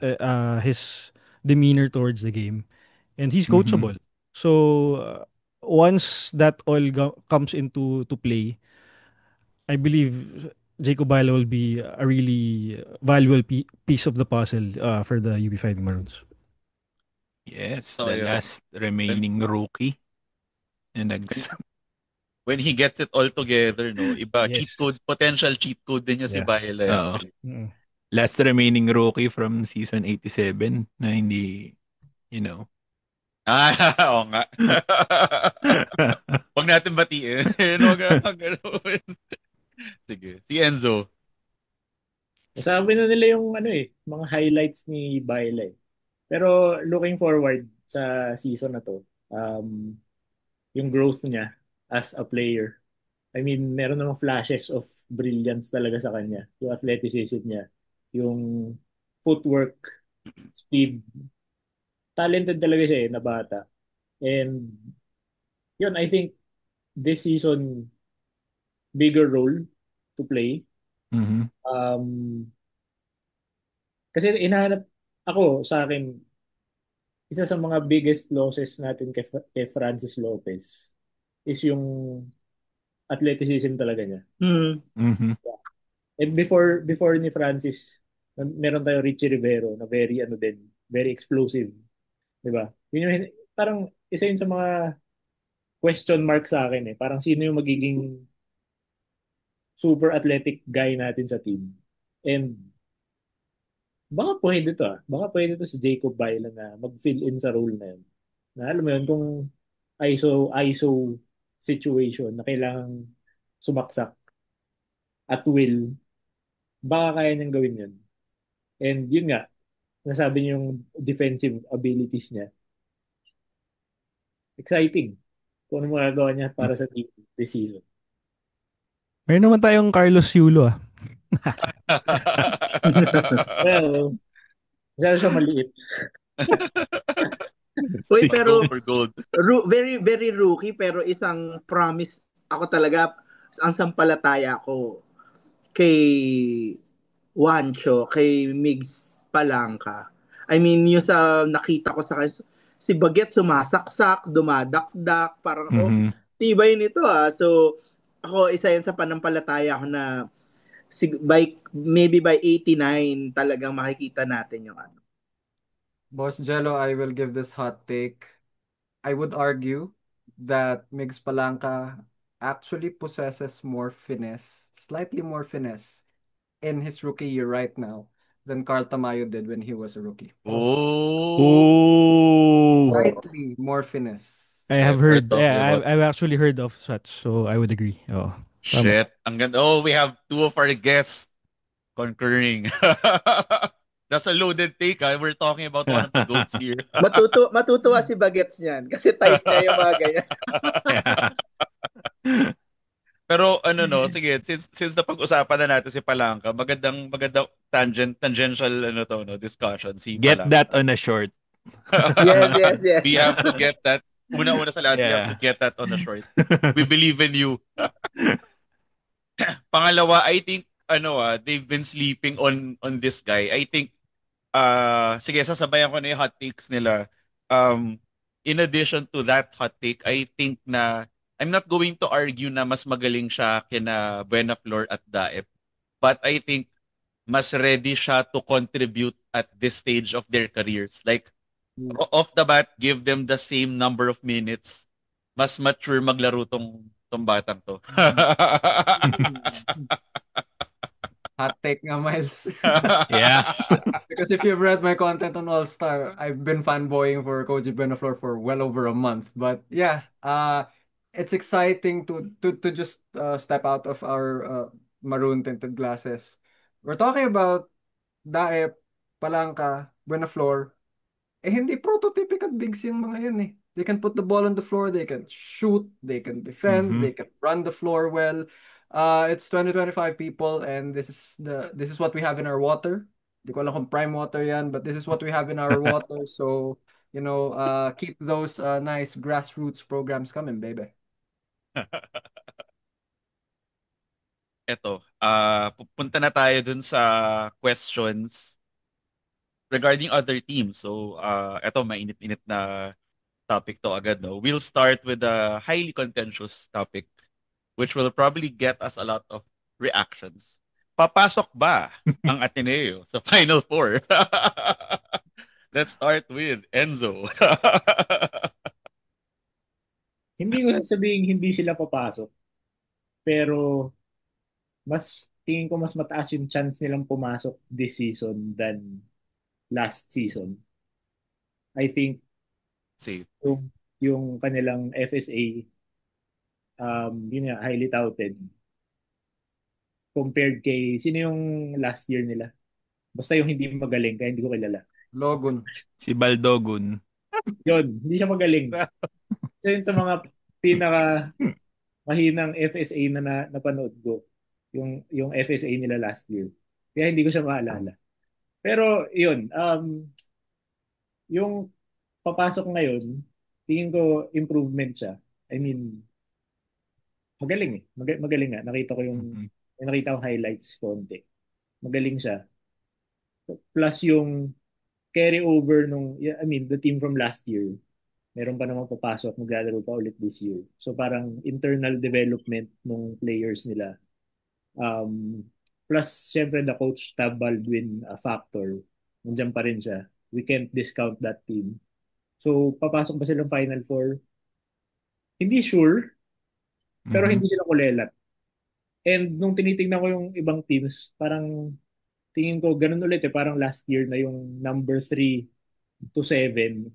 demeanor towards the game, and he's Mhm. coachable. So once that all comes into to play, I believe Jacob Bailo will be a really valuable piece of the puzzle for the UB Fighting Maroons. Yes, So, the yun. last remaining rookie. And When he gets it all together, no, iba, cheat Yes. code, potential cheat code din niya si Yeah. Baela. Oo. Mm. Last remaining rookie from season 87 na hindi, you know. Oo nga. Huwag natin batiin. Huwag gano'n. Sige. Si Enzo. Nasabi na nila yung mga highlights ni Baila eh. Pero looking forward sa season na to, yung growth niya as a player. I mean, meron namang flashes of brilliance talaga sa kanya. Yung athleticism niya, yung footwork, speed. Talented talaga siya na bata. And yun, I think this season, bigger role to play. Mhm. Kasi inahanap ako sa akin, isa sa mga biggest losses natin kay Francis Lopez is yung athleticism talaga niya. Mhm. And before ni Francis, meron tayong Richie Rivero na very explosive, 'di ba? Yun yung parang isa yun sa mga question mark sa akin eh. Parang sino yung magiging super athletic guy natin sa team. And baka pwede to ah. Baka pwede to si Jacob Baila na mag-fill in sa role na yun. Na alam mo yun, kung ISO situation na kailangang sumaksak at will, baka kaya niyang gawin yun. And yun nga, nasabi niyo yung defensive abilities niya. Exciting. Kung ano magagawa niya para sa team this season. Meron naman tayong Carlos Yulo ah. Well, masyado siya maliit. Uy, Go pero for gold. very, very rookie, pero isang promise ako talaga, ang sampalataya ko kay Juancho, kay Migs Palangka. I mean, yung sa nakita ko sa si Baget sumasaksak, dumadakdak, parang, Mhm. tibay nito ah. So, ako, isa yan sa panampalataya ko na maybe by 89 talagang makikita natin yung ano. Boss Jello, I will give this hot take. I would argue that Migs Palanca actually possesses more finesse, slightly more finesse in his rookie year right now than Carl Tamayo did when he was a rookie. Oh. Slightly more finesse. I have We're heard, talking yeah, about I've actually heard of such, so I would agree. Oh, tama. shit. Ang ganda. Oh, we have two of our guests concurring. That's a loaded take. We're talking about one of the goats here. Matutuwa si Bagets niyan kasi type niya yung mga ganyan. Pero ano no, sige, since napag-usapan na natin si Palangka, magandang tangential ano to no, discussion si Get Palangka. that on a short. Yes. We have to get that. Una-una sa lahat, we have to Yeah. get that on a short. We believe in you. Pangalawa, I think they've been sleeping on this guy. I think sige, sasabayan ko na yung hot takes nila. In addition to that hot take, I think na I'm not going to argue na mas magaling siya kina Buenaflor at Daep. But I think mas ready siya to contribute at this stage of their careers. Like, off the bat, give them the same number of minutes. Mas mature maglaro tong batang to. Hot take nga, Miles. Yeah. Because if you've read my content on All Star, I've been fanboying for Koji Benaflor for well over a month. But yeah, it's exciting to just step out of our maroon tinted glasses. We're talking about Daep, Palangka, Benaflor. Hindi prototypical bigs yung mga yun eh. They can put the ball on the floor, they can shoot, they can defend, they can run the floor well. It's 2025 people and this is what we have in our water. Di ko alam kung prime water yan, but this is what we have in our water. So, keep those nice grassroots programs coming, baby. Eto, pupunta na tayo dun sa questions regarding other teams. So, eto, mainit-init na topic to agad, no? We'll start with a highly contentious topic, which will probably get us a lot of reactions. Papasok ba ang Ateneo sa Final Four? Let's start with Enzo. Hindi ko sabihin hindi sila papasok. Pero tingin ko mas mataas yung chance nilang pumasok this season than last season. I think Safe. yung kanilang FSA, yun nga, highly touted. Compared kay, sino yung last year nila? Basta yung hindi magaling, kaya hindi ko kilala. Logan. Si Baldogun. Yun, hindi siya magaling. So yun sa mga pinaka mahinang FSA na napanood ko, yung FSA nila last year. Kaya hindi ko siya maalala. Pero yun, yung papasok ngayon, tingin ko improvement siya. I mean, magaling eh. Magaling nga. Nakita ko nakita ko highlights konti. Magaling siya. Plus yung carry over I mean, the team from last year. Meron pa namang papasok, maglalaro pa ulit this year. So parang internal development ng players nila. Plus, syempre, the coach Tab Baldwin factor. Nandiyan pa rin siya. We can't discount that team. So, papasok ba silang Final Four? Hindi sure, pero Mhm. hindi sila kulelat. And nung tinitingnan ko yung ibang teams, parang tingin ko ganun ulit eh. Parang last year na yung number 3 to 7.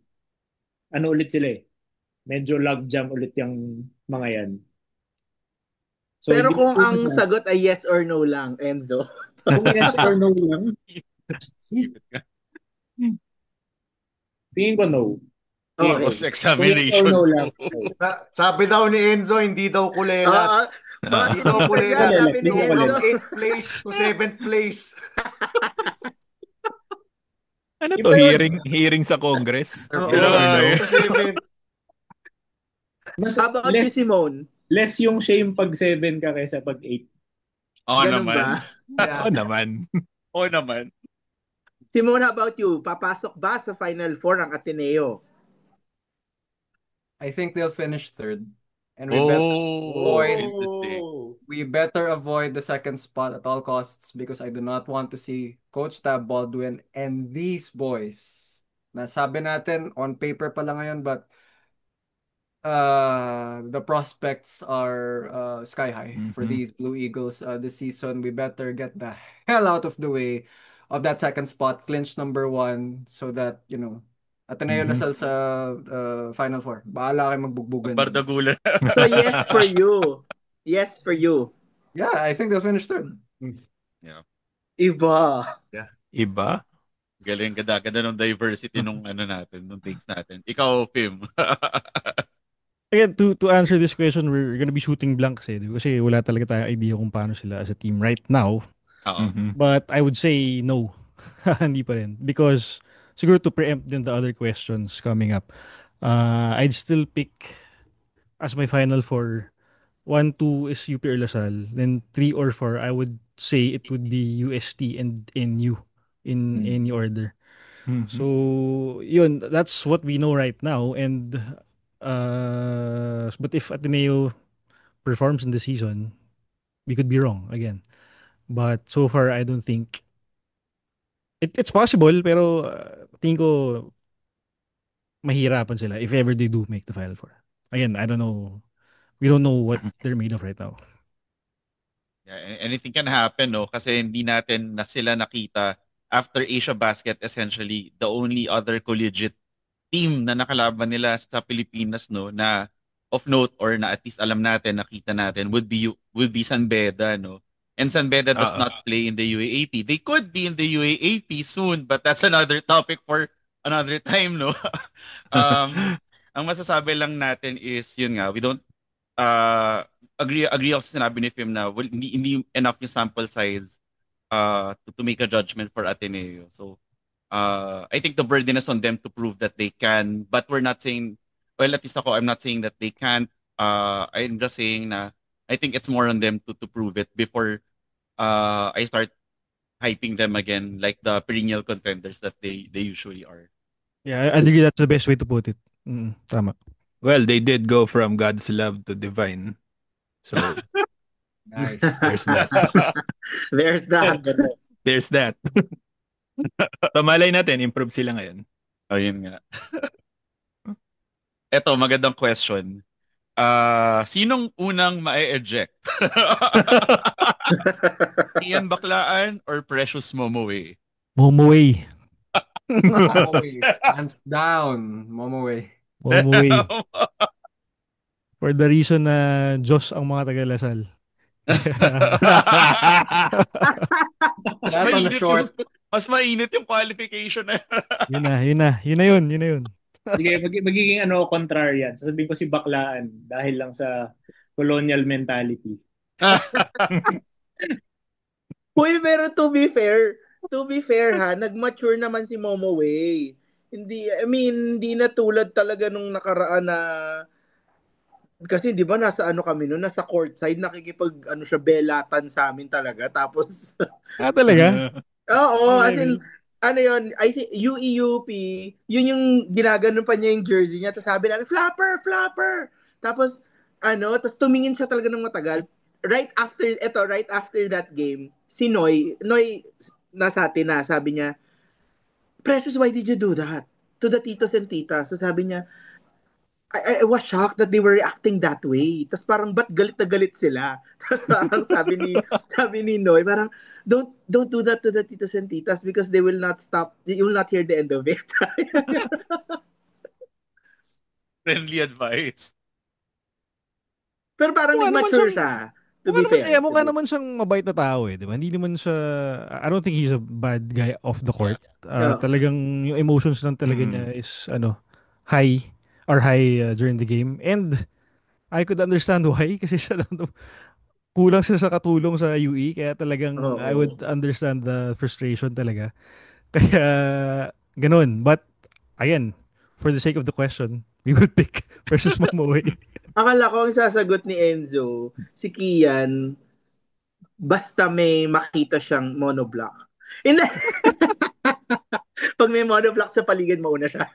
Ano ulit sila eh. Medyo logjam ulit yung mga yan. So, Pero hindi kung ko ang na- sagot ay yes or no lang, Enzo. kung yes or no lang, tingin ko no. Okay. Post examination. Kung yes or no lang. Sabi daw ni Enzo, hindi daw kulelat. Mga Hindi daw tinista dyan, kulelat. sabi ni Hindi ko Enzo. kulelat. 8th place to 7th place. Ano Iba to? yun. Hearing sa Congress? Oo, Yes or no? 8 to 7. Mas How about you, Simone? less yung shame pag 7 ka kaysa pag 8. Oo Ganun naman. ba? Yeah. Oo naman. Oo naman. Simone, how about you? Papasok ba sa Final Four ang Ateneo? I think they'll finish third. And Interesting. we better avoid the second spot at all costs because I do not want to see Coach Tab Baldwin and these boys. Nasabi natin on paper pa lang ngayon, but the prospects are sky high for these Blue Eagles this season. We better get the hell out of the way of that second spot, clinch number 1, so that, Ateneo Lasal sa Final Four. Bahala kayo magbugbugan. Bardagulan. So yes for you. Yes for you. Yeah, I think they'll finish third. Iba. Iba? Galing, ganda ng diversity nung nung takes natin. Ikaw, Pim. Again, to answer this question, we're gonna be shooting blanks eh. Kasi wala talaga tayong idea kung paano sila as a team right now. Oo. But I would say no. Hindi pa rin. Because siguro to preempt din the other questions coming up, I'd still pick as my final four. 1, 2 is UP or Lasal. Then 3 or 4, I would say it would be UST and NU in any order. So, yun, that's what we know right now. And but if Ateneo performs in the season, we could be wrong again. But so far, I don't think it's possible. Pero tingin ko mahirapan sila if ever they do make the Final Four. Again, I don't know. We don't know what they're made of right now. Yeah, anything can happen, no? Kasi hindi natin na sila nakita after Asia Basket, essentially the only other collegiate team na nakalaban nila sa Pilipinas, no, na of note or na at least alam natin, nakita natin would be San Beda, no? And San Beda does not play in the UAAP. They could be in the UAAP soon, but that's another topic for another time, no? Ang masasabi lang natin is yun nga, we don't agree ako sa sinabi ni Fim na hindi enough yung sample size to make a judgment for Ateneo. So I think the burden is on them to prove that they can, but we're not saying, well, at least I'm not saying that they can't. I'm just saying na I think it's more on them to prove it before I start hyping them again like the perennial contenders that they usually are. Yeah, I agree that's the best way to put it. Tama. Well, they did go from God's love to divine. So, Nice. there's that. There's that. There's that. So, malay natin, improve sila ngayon. Ayun nga. Eto, magandang question. Sinong unang ma-eject? Ian Baklaan or Precious Momoe? Momoway. Momoway. Hands down. Momoway. Momoway. For the reason na Diyos ang mga taga-Lasal. mas That's on the mainit short. mas mainit yung qualification na. Yun na yun. Sige, magiging contrarian. Sasabihin ko si Baklaan dahil lang sa colonial mentality. Uy, pero to be fair ha, nag-mature naman si Momo Way. Hindi na tulad talaga nung nakaraan na kasi 'di ba nasa kami noon, nasa courtside nakikipag siya belatan sa amin talaga. Tapos Talaga? oo, as Level. in yun, I think UEUP, yun yung ginaganon pa niya yung jersey niya. Tapos sabi namin, flapper! Tapos, tapos tumingin siya talaga ng matagal. Right after that game, si Noy, nasa atin na, sabi niya, Precious, why did you do that? To the titos and titas. So sabi niya, I was shocked that they were reacting that way. Tapos parang, ba't galit na galit sila? Parang sabi ni Noy, parang, don't do that to the titos and titas because they will not stop. You will not hear the end of it. Friendly advice. Pero parang Mukha naman nag-mature siyang- siya. To be fair. Mukha naman siyang mabait na tao eh, di ba? Hindi naman siya, I don't think he's a bad guy off the court. Yeah. Talagang yung emotions lang talaga niya is, high during the game. And I could understand why kasi siya lang kulang siya sa katulong sa UE kaya talagang I Oo. would understand the frustration talaga. Kaya ganun. But again, for the sake of the question, we would pick versus Momoe. Akala ko ang sasagot ni Enzo, si Kian, basta may makita siyang monoblock. Hindi. Pag may monoblock sa paligid, mauna siya.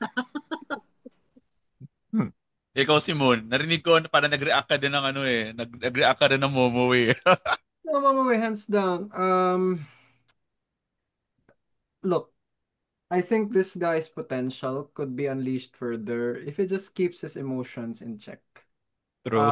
Ikaw, Simon, narinig ko na parang nag-react ka din ng nag-react ka rin ng Momo eh. No, Momoway, hands down. Look, I think this guy's potential could be unleashed further if he just keeps his emotions in check. True.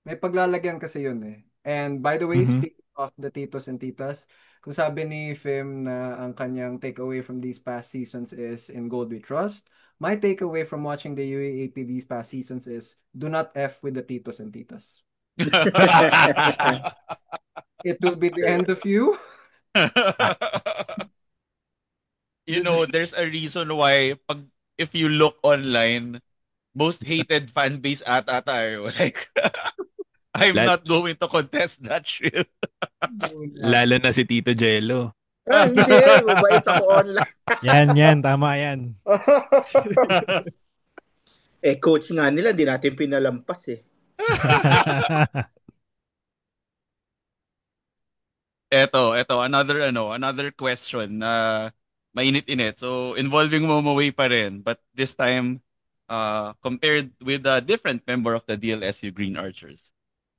May paglalagyan kasi yun eh. And by the way, speaking of the titos and titas, kung sabi ni Fim na ang kanyang takeaway from these past seasons is in gold we trust, my takeaway from watching the UAAP these past seasons is do not F with the titos and titas. It will be the end of you. There's a reason why if you look online, most hated fan base ata tayo. Like, I'm not going to contest that shit. Lalo na si Tito Jello. Hindi, mabait ako online. Yan, tama yan. Coach nga nila, di natin pinalampas eh. Eto, another question na mainit-init. So, involving Momoway pa rin, but this time, compared with a different member of the DLSU Green Archers.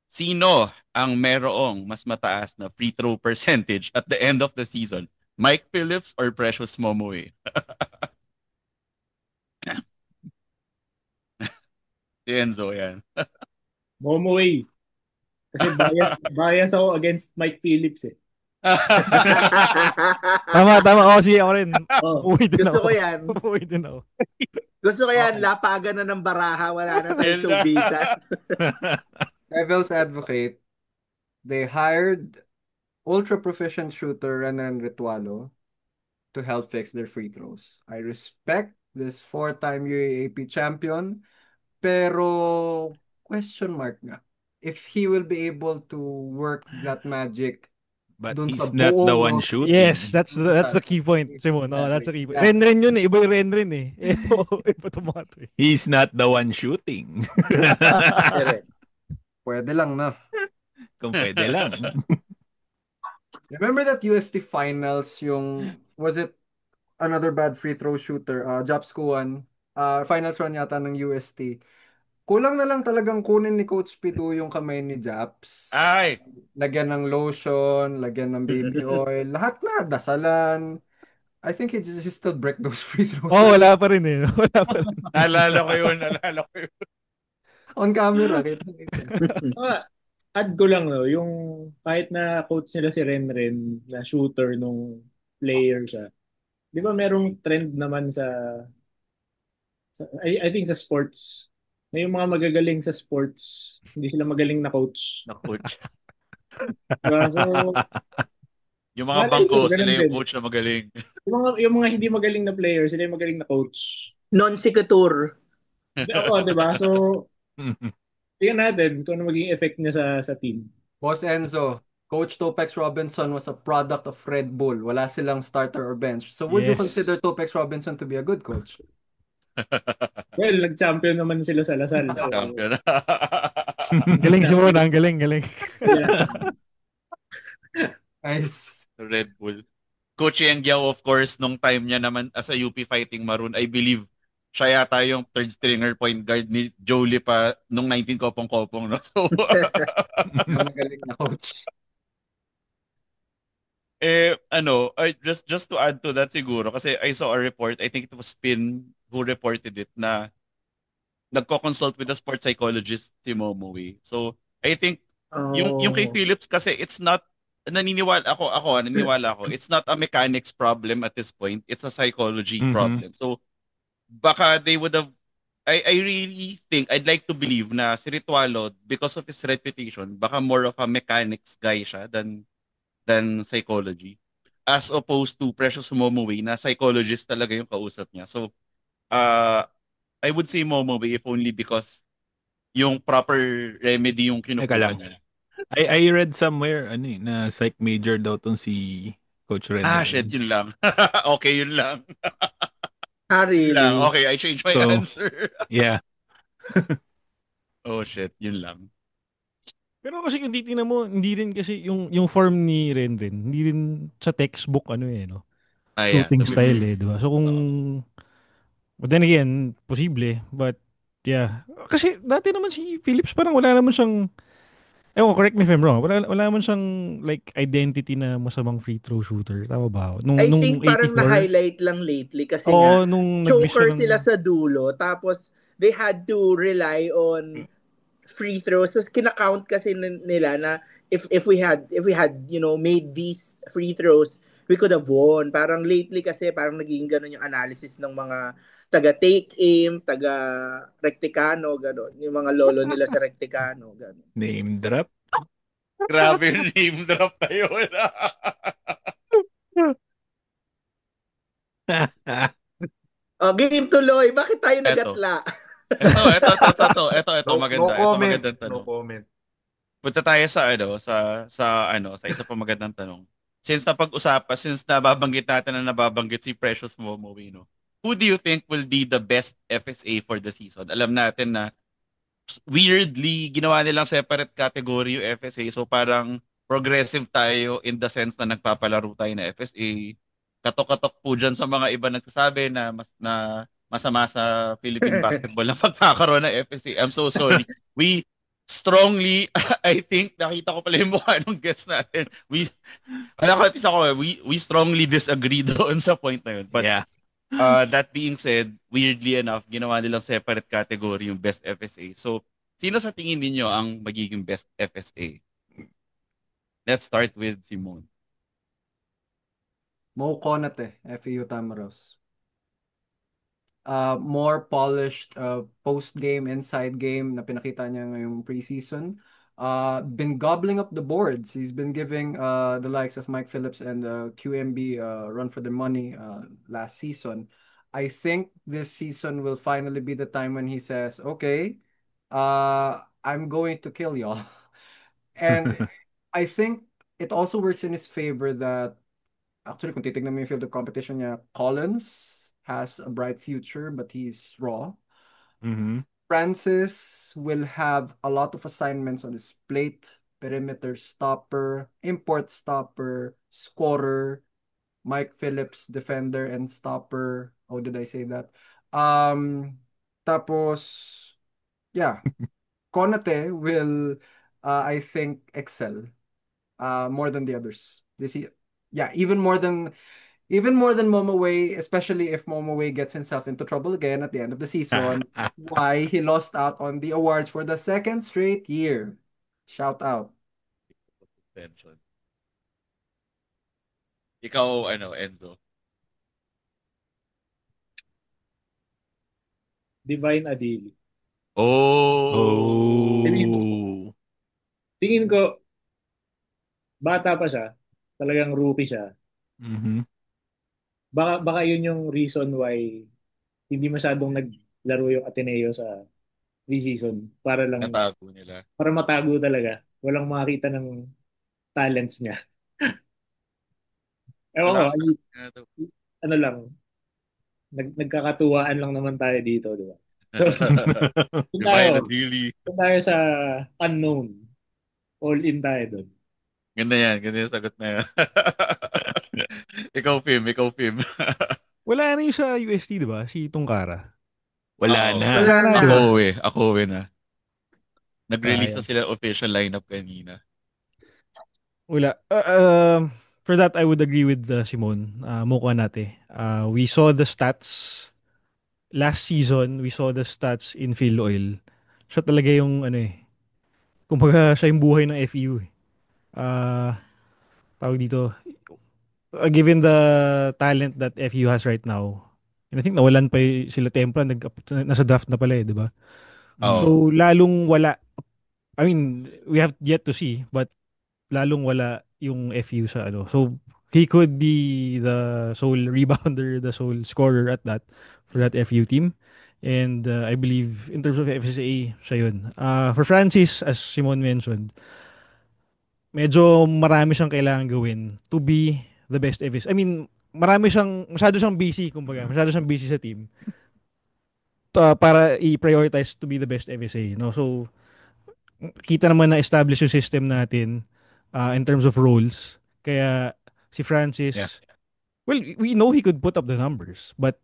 Sino ang merong mas mataas na free throw percentage at the end of the season? Mike Phillips or Precious Momoway? Si Enzo, yan. Momoway. Kasi bias ako against Mike Phillips eh. Tama. Ako rin. Oh. Gusto ko yan. Uuwi din ako. Gusto ko yan, lapagan na ng baraha, wala na tayong showbizan. Devil's advocate, they hired ultra proficient shooter Renan Ritualo to help fix their free throws. I respect this 4-time UAAP champion, pero question mark nga if he will be able to work that magic. But dun he's sa not the buo one ng- shooting. Yes, that's the key point, Simon. Oh, that's the key point. Ren yun eh. Iba yung Ren eh. Iba to mga to eh. He's not the one shooting. Pwede lang na. Kung pwede lang. Remember that UST finals was it another bad free throw shooter, Japs Kuan, finals run yata ng UST. Kulang na lang talagang kunin ni Coach Pidu yung kamay ni Japs. Ay! Lagyan ng lotion, lagyan ng baby oil, lahat na, dasalan. I think he still break those free throws. Oh, wala pa rin eh. Wala pa rin. Naalala ko yun. On camera, kita. Add ko lang no, yung kahit na coach nila si Renren na shooter nung player siya. Di ba merong trend naman I think sa sports, na yung mga magagaling sa sports, hindi sila magaling na coach. Na coach. Diba? So, Yung mga malay bangko, mo, sila ganun yung din. coach na magaling. Yung mga hindi magaling na player, sila yung magaling na coach. Non-sequitur. Oo, di ba? So, tingnan natin kung ano magiging effect niya sa team. Boss Enzo, Coach Topex Robinson was a product of Red Bull. Wala silang starter or bench. So would you Yes. consider Topex Robinson to be a good coach? Well, nag-champion naman sila sa Lasal. So, Champion. Galing si Mona, ang galing. yeah. Nice. Red Bull. Coach Yang Giao, of course, nung time niya naman as a UP Fighting Maroon, I believe siya yata yung third stringer point guard ni Jolie pa nung 19 kopong-kopong. No? So, Magaling na coach. just to add to that siguro, kasi I saw a report, I think it was Spin who reported it, na nagko-consult with the sports psychologist si Momoe. So, I think yung kay Phillips kasi it's not naniniwala ako, it's not a mechanics problem at this point. It's a psychology problem. So, baka they would have I really think I'd like to believe na si Ritualo, because of his reputation, baka more of a mechanics guy siya than psychology. As opposed to Precious Momoe na psychologist talaga yung kausap niya. So, I would say Momoe if only because yung proper remedy yung Teka kinukuha lang. niya. I read somewhere na psych major daw tong si Coach Red. Shit, yun lang. Okay, yun lang. Really? Yun lang. Okay, I changed my So, answer. Yeah. Oh shit, yun lang. Pero kasi kung titingnan mo, hindi rin kasi yung form ni Renren, hindi rin sa textbook no? Shooting Yeah. style di ba? So kung but then again, posible, but yeah. Kasi dati naman si Phillips parang wala naman siyang correct me if I'm wrong. Wala naman siyang like identity na masamang free throw shooter. Tama ba ako? I Nung think parang 84, na-highlight lang lately kasi oo, nga nung nag-miss siya choker ng sila sa dulo tapos they had to rely on free throws. Tapos kinakount kasi nila na if we had made these free throws, we could have won. Parang lately kasi parang naging ganun yung analysis ng mga taga take aim, taga Recticano, ganun. Yung mga lolo nila sa Recticano, ganun. Name drop. Grabe yung name drop na yun. Game tuloy. Bakit tayo nagatla? Ito maganda. No comment. Magandang tanong. No comment. Punta tayo sa isa pa magandang tanong. Since nababanggit natin na nababanggit si Precious Momoe, no? Who do you think will be the best FSA for the season? Alam natin na weirdly ginawa nilang separate category yung FSA. So parang progressive tayo in the sense na nagpapalaro tayo na FSA. Katok-katok po dyan sa mga iba nagsasabi na masama sa Philippine basketball na pagkakaroon ng FSA. I'm so sorry. We strongly, I think, nakita ko pala yung mukha ng guest natin. We strongly disagree doon sa point na yun. But Yeah. that being said, weirdly enough, ginawa nilang separate category yung best FSA. So, sino sa tingin ninyo ang magiging best FSA? Let's start with Simone. Mo Konate, FEU Tamaros. More polished post-game, inside game na pinakita niya ngayong preseason. Been gobbling up the boards. He's been giving the likes of Mike Phillips and QMB run for their money last season. I think this season will finally be the time when he says, okay, I'm going to kill y'all. And I think it also works in his favor that actually kung titignan mo yung field of competition niya, Collins has a bright future but he's raw. Mm-hmm. Francis will have a lot of assignments on his plate. Perimeter stopper, import stopper, scorer, Mike Phillips defender and stopper. How did I say that? Um, Tapos, yeah, Konate will, I think, excel more than the others. Yeah, even more than Momoway, especially if Momoway gets himself into trouble again at the end of the season. Why he lost out on the awards for the second straight year. Shout out. Suspension. Ikaw, Enzo. Divine Adili. I mean, Oh! Oh. tingin ko, bata pa siya. Talagang rookie siya. Mhm. Baka yun yung reason why hindi masyadong naglaro yung Ateneo sa preseason Natago nila. para matago talaga. Walang makakita ng talents niya. Ewan ko, Last nga daw. ano lang, nagkakatuwaan lang naman tayo dito, di ba? So, kung tayo, Divine Adili. kung tayo sa unknown, all in tayo doon. Ganda yan. Ganda yung sagot na yan. Ikaw, Pim. Wala na yung sa UST, di ba? Si Tungkara. Wala Oo. na. Wala Wala na. na, di ba? Ako na. Nag-release na Sayang. sila official lineup kanina. Wala. For that, I would agree with Simon. Mukha natin. We saw the stats last season. We saw the stats in Phil Oil. Siya talaga yung kumbaga siya yung buhay ng FEU. Ah, tawag dito. Given the talent that FEU has right now, and I think nawalan pa sila Tempra, nasa draft na pala di ba? Oo. So, lalong wala. I mean, we have yet to see, but lalong wala yung FU sa So, he could be the sole rebounder, the sole scorer at that for that FU team. And I believe in terms of FSA, siya yun. For Francis, as Simon mentioned, medyo marami siyang kailangan gawin to be the best FSA. I mean, masyado siyang busy, kumbaga. Masyado siyang busy sa team para i-prioritize to be the best FSA. No? So, kita naman na establish yung system natin in terms of roles. Kaya si Yeah. Francis, well, we know he could put up the numbers, but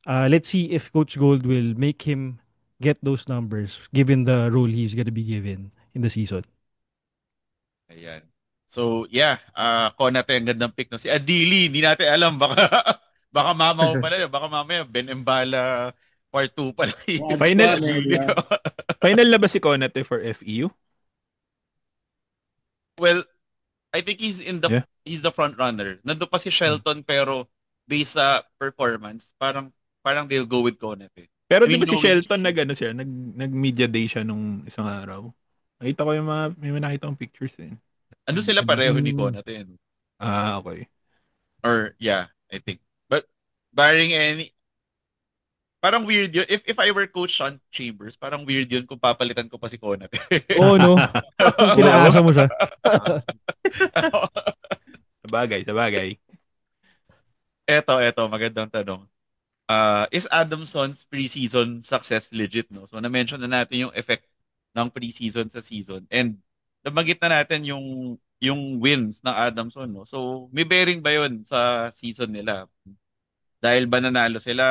let's see if Coach Gold will make him get those numbers given the role he's gonna be given in the season. Ayan. So, yeah. Konate, ang gandang pick. No? Si Adili, hindi natin alam. Baka mamaw pala yun. Baka mamaya, Ben Embala part 2 pala yung Final Adili. final na ba si Konate for FEU? Well, I think Yeah. he's the front runner. Nandun pa si Shelton pero based sa performance, parang they'll go with Konate. Pero I di mean, ba si knowing Shelton nag media day siya nung isang araw. Nakita ko may nakita kong pictures eh. ano sila pareho ni Mm. Konate. No? Okay. Or yeah, I think. But barring any parang weird yun. If I were Coach Sean Chambers, parang weird yun kung papalitan ko pa si Konate. Oh no. Pinaasa mo siya. Sa bagay. Eto, magandang tanong. Is Adamson's preseason success legit, no? So, na-mention na natin yung effect ng preseason sa season. And, nabanggit na natin yung wins ng Adamson, no? So, may bearing ba yun sa season nila? Dahil ba nanalo sila,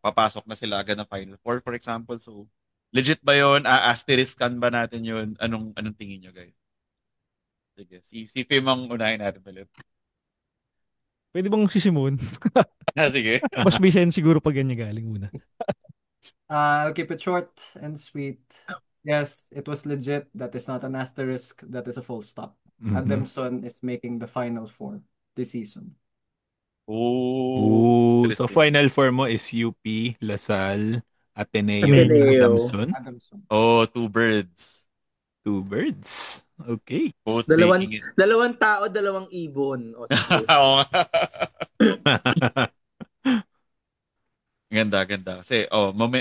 papasok na sila agad ng Final Four, for example? So, legit ba yun? Asteriskan ba natin yun? Anong tingin nyo, guys? Sige, si Fim ang unahin natin ulit. Pwede bang si Simon? Sige. Mas may sense siguro pag ganyan galing muna. I'll keep it short and sweet. Yes, it was legit. That is not an asterisk. That is a full stop. Mhm. Adamson is making the Final Four this season. Oh, So Final Four mo is UP, Lasal, Ateneo, Ateneo. Adamson. Oh, two birds. Two birds. Okay. Both Dalawang making it. dalawang tao, dalawang ibon. O sige. Oo nga. Ganda. Kasi,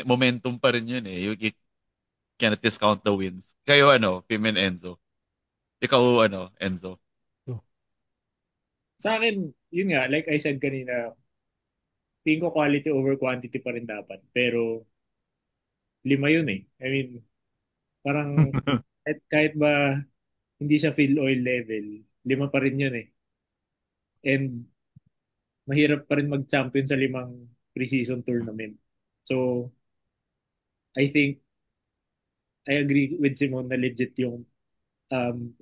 momentum pa rin yun eh. You cannot discount the wins. Kayo, Pim and Enzo. Ikaw, Enzo. Sa akin, yun nga, like I said kanina, tingin ko quality over quantity pa rin dapat. Pero, 5 yun eh. I mean, parang kahit ba hindi siya field oil level, 5 pa rin yun eh. And mahirap pa rin mag-champion sa 5 preseason tournament. So, I think, I agree with Simon na legit yung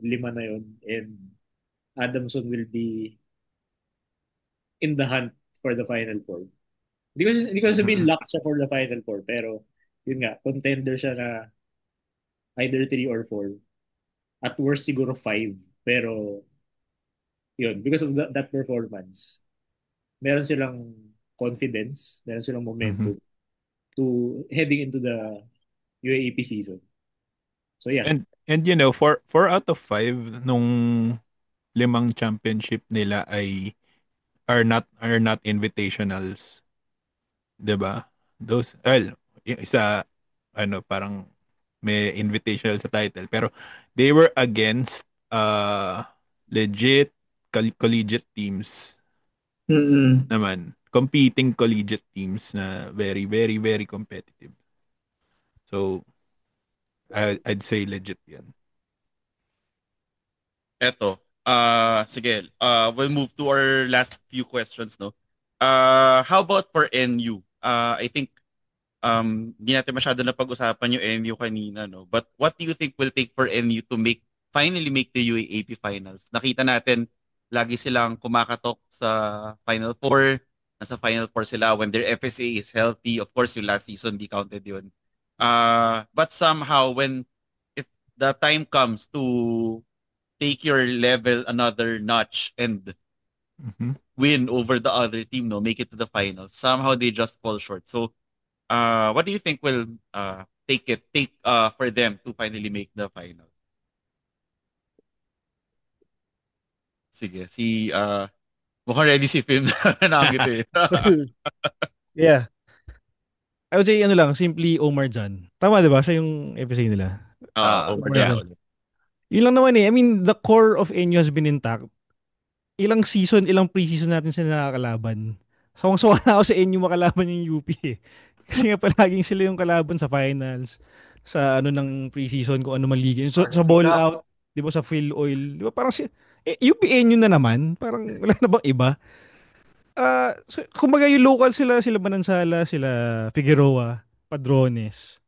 lima na yun. And Adamson will be in the hunt for the Final Four. Hindi ko sabihin Mhm. lock siya for the Final Four, pero yun nga, contender siya na either 3 or 4. At worst, siguro 5. Pero, yun, because of that performance, meron silang confidence, meron silang Mhm. momentum to heading into the UAAP season. So, yeah. And four out of five nung limang championship nila ay are not invitationals, 'di ba? Those yung isa parang may invitational sa title pero they were against legit collegiate teams Mm-mm. naman, competing collegiate teams na very very very competitive. So I'd say legit 'yan. Eto, sige, we'll move to our last few questions, no? How about for NU? I think hindi natin masyado na pag-usapan yung NU kanina, no? But what do you think will take for NU to finally make the UAAP finals? Nakita natin lagi silang kumakatok sa Final Four. Nasa Final Four sila when their FSA is healthy. Of course, yung last season, di counted yun. But somehow, when if the time comes to take your level another notch and Mhm. win over the other team, no, make it to the finals, somehow they just fall short. So, what do you think will take for them to finally make the finals? Sige, mukhang ready si Film na nakangiti. Well, yeah. I would say ano lang, simply Omar Jan. Tama 'di ba? Siya yung FSA nila. Omar Omar Yeah. Jan. Jambol. Yun lang naman eh. I mean, the core of NU has been intact. Ilang season, ilang preseason natin sila nakakalaban. Sawang-sawa na ako sa NU makalaban yung UP eh. Kasi nga palaging sila yung kalaban sa finals, sa ano ng preseason, kung ano man liga. So, sa ball Marikina. out, di ba sa Phil Oil, di ba parang UP NU na naman, parang wala na bang iba? So, kumbaga yung local sila Manansala, sila Figueroa, Padrones,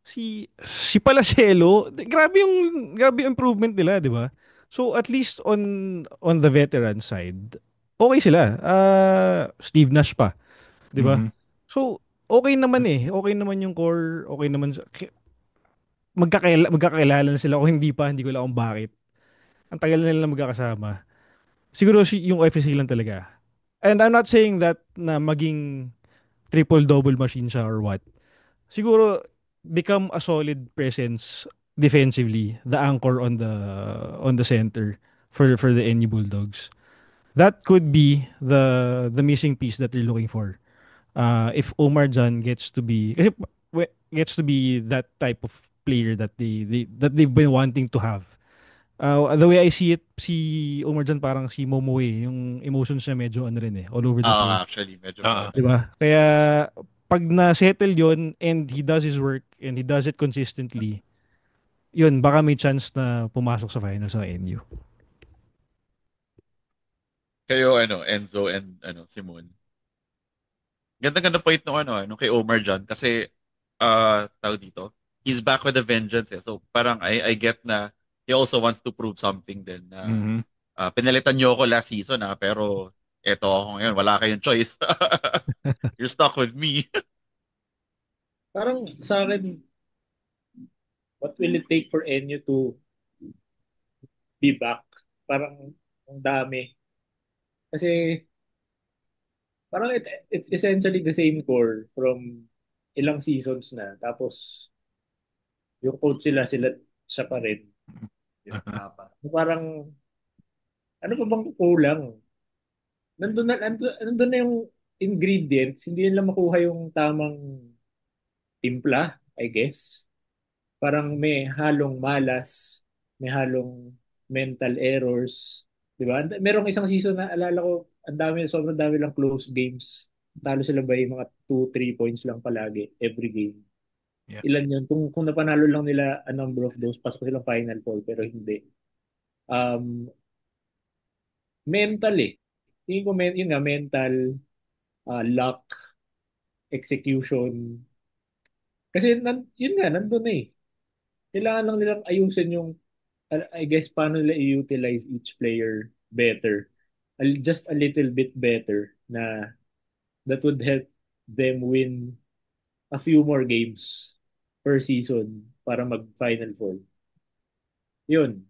si Palacelo, grabe yung improvement nila, 'di ba? So at least on the veteran side, okay sila. Steve Nash pa, 'di ba? Mhm. So okay naman eh. Okay naman yung core, okay naman magkakilala na sila, o hindi pa, hindi ko alam kung bakit. Ang tagal na nila magkakasama. Siguro yung FSC lang talaga. And I'm not saying that na maging triple-double machine siya or what. Siguro become a solid presence defensively, the anchor on the center for the NU Bulldogs. That could be the missing piece that they're looking for. If Omar Jan gets to be that type of player that they've been wanting to have. The way I see it, si Omar Jan parang si Momo eh, yung emotions niya medyo ano rin eh, all over the place. Actually, medyo Oo. Di maano. ba? Kaya pag na-settle yon and he does his work and he does it consistently, yun, baka may chance na pumasok sa finals ng NU. Kayo, Enzo and Simon. Ganda-ganda point nung nung kay Omar John kasi tawag dito, he's back with a vengeance eh. So parang I get na he also wants to prove something din na Mhm. pinalitan niyo ako last season pero eto ako ngayon, wala kayong choice. You're stuck with me. Parang sa akin, what will it take for NU to be back? Parang ang dami. Kasi parang it's essentially the same core from ilang seasons na. Tapos yung coach sila siya pa rin. Tapa. Parang ano pa bang kulang? Nandun na yung ingredients, hindi nila makuha yung tamang timpla, I guess. Parang may halong malas, may halong mental errors, 'di ba? Merong isang season na alala ko, sobrang dami lang close games. Talo sila by mga 2-3 points lang palagi every game. Yeah. Ilan yun? Kung napanalo lang nila a number of those, pasok silang Final Four, pero hindi. Mental eh. Tingin ko, yun nga, mental, luck, execution. Kasi yun nga, nandun na eh. Kailangan lang nilang ayusin yung, I guess, paano nila i-utilize each player better. Just a little bit better na that would help them win a few more games per season para mag-Final Four. Yun.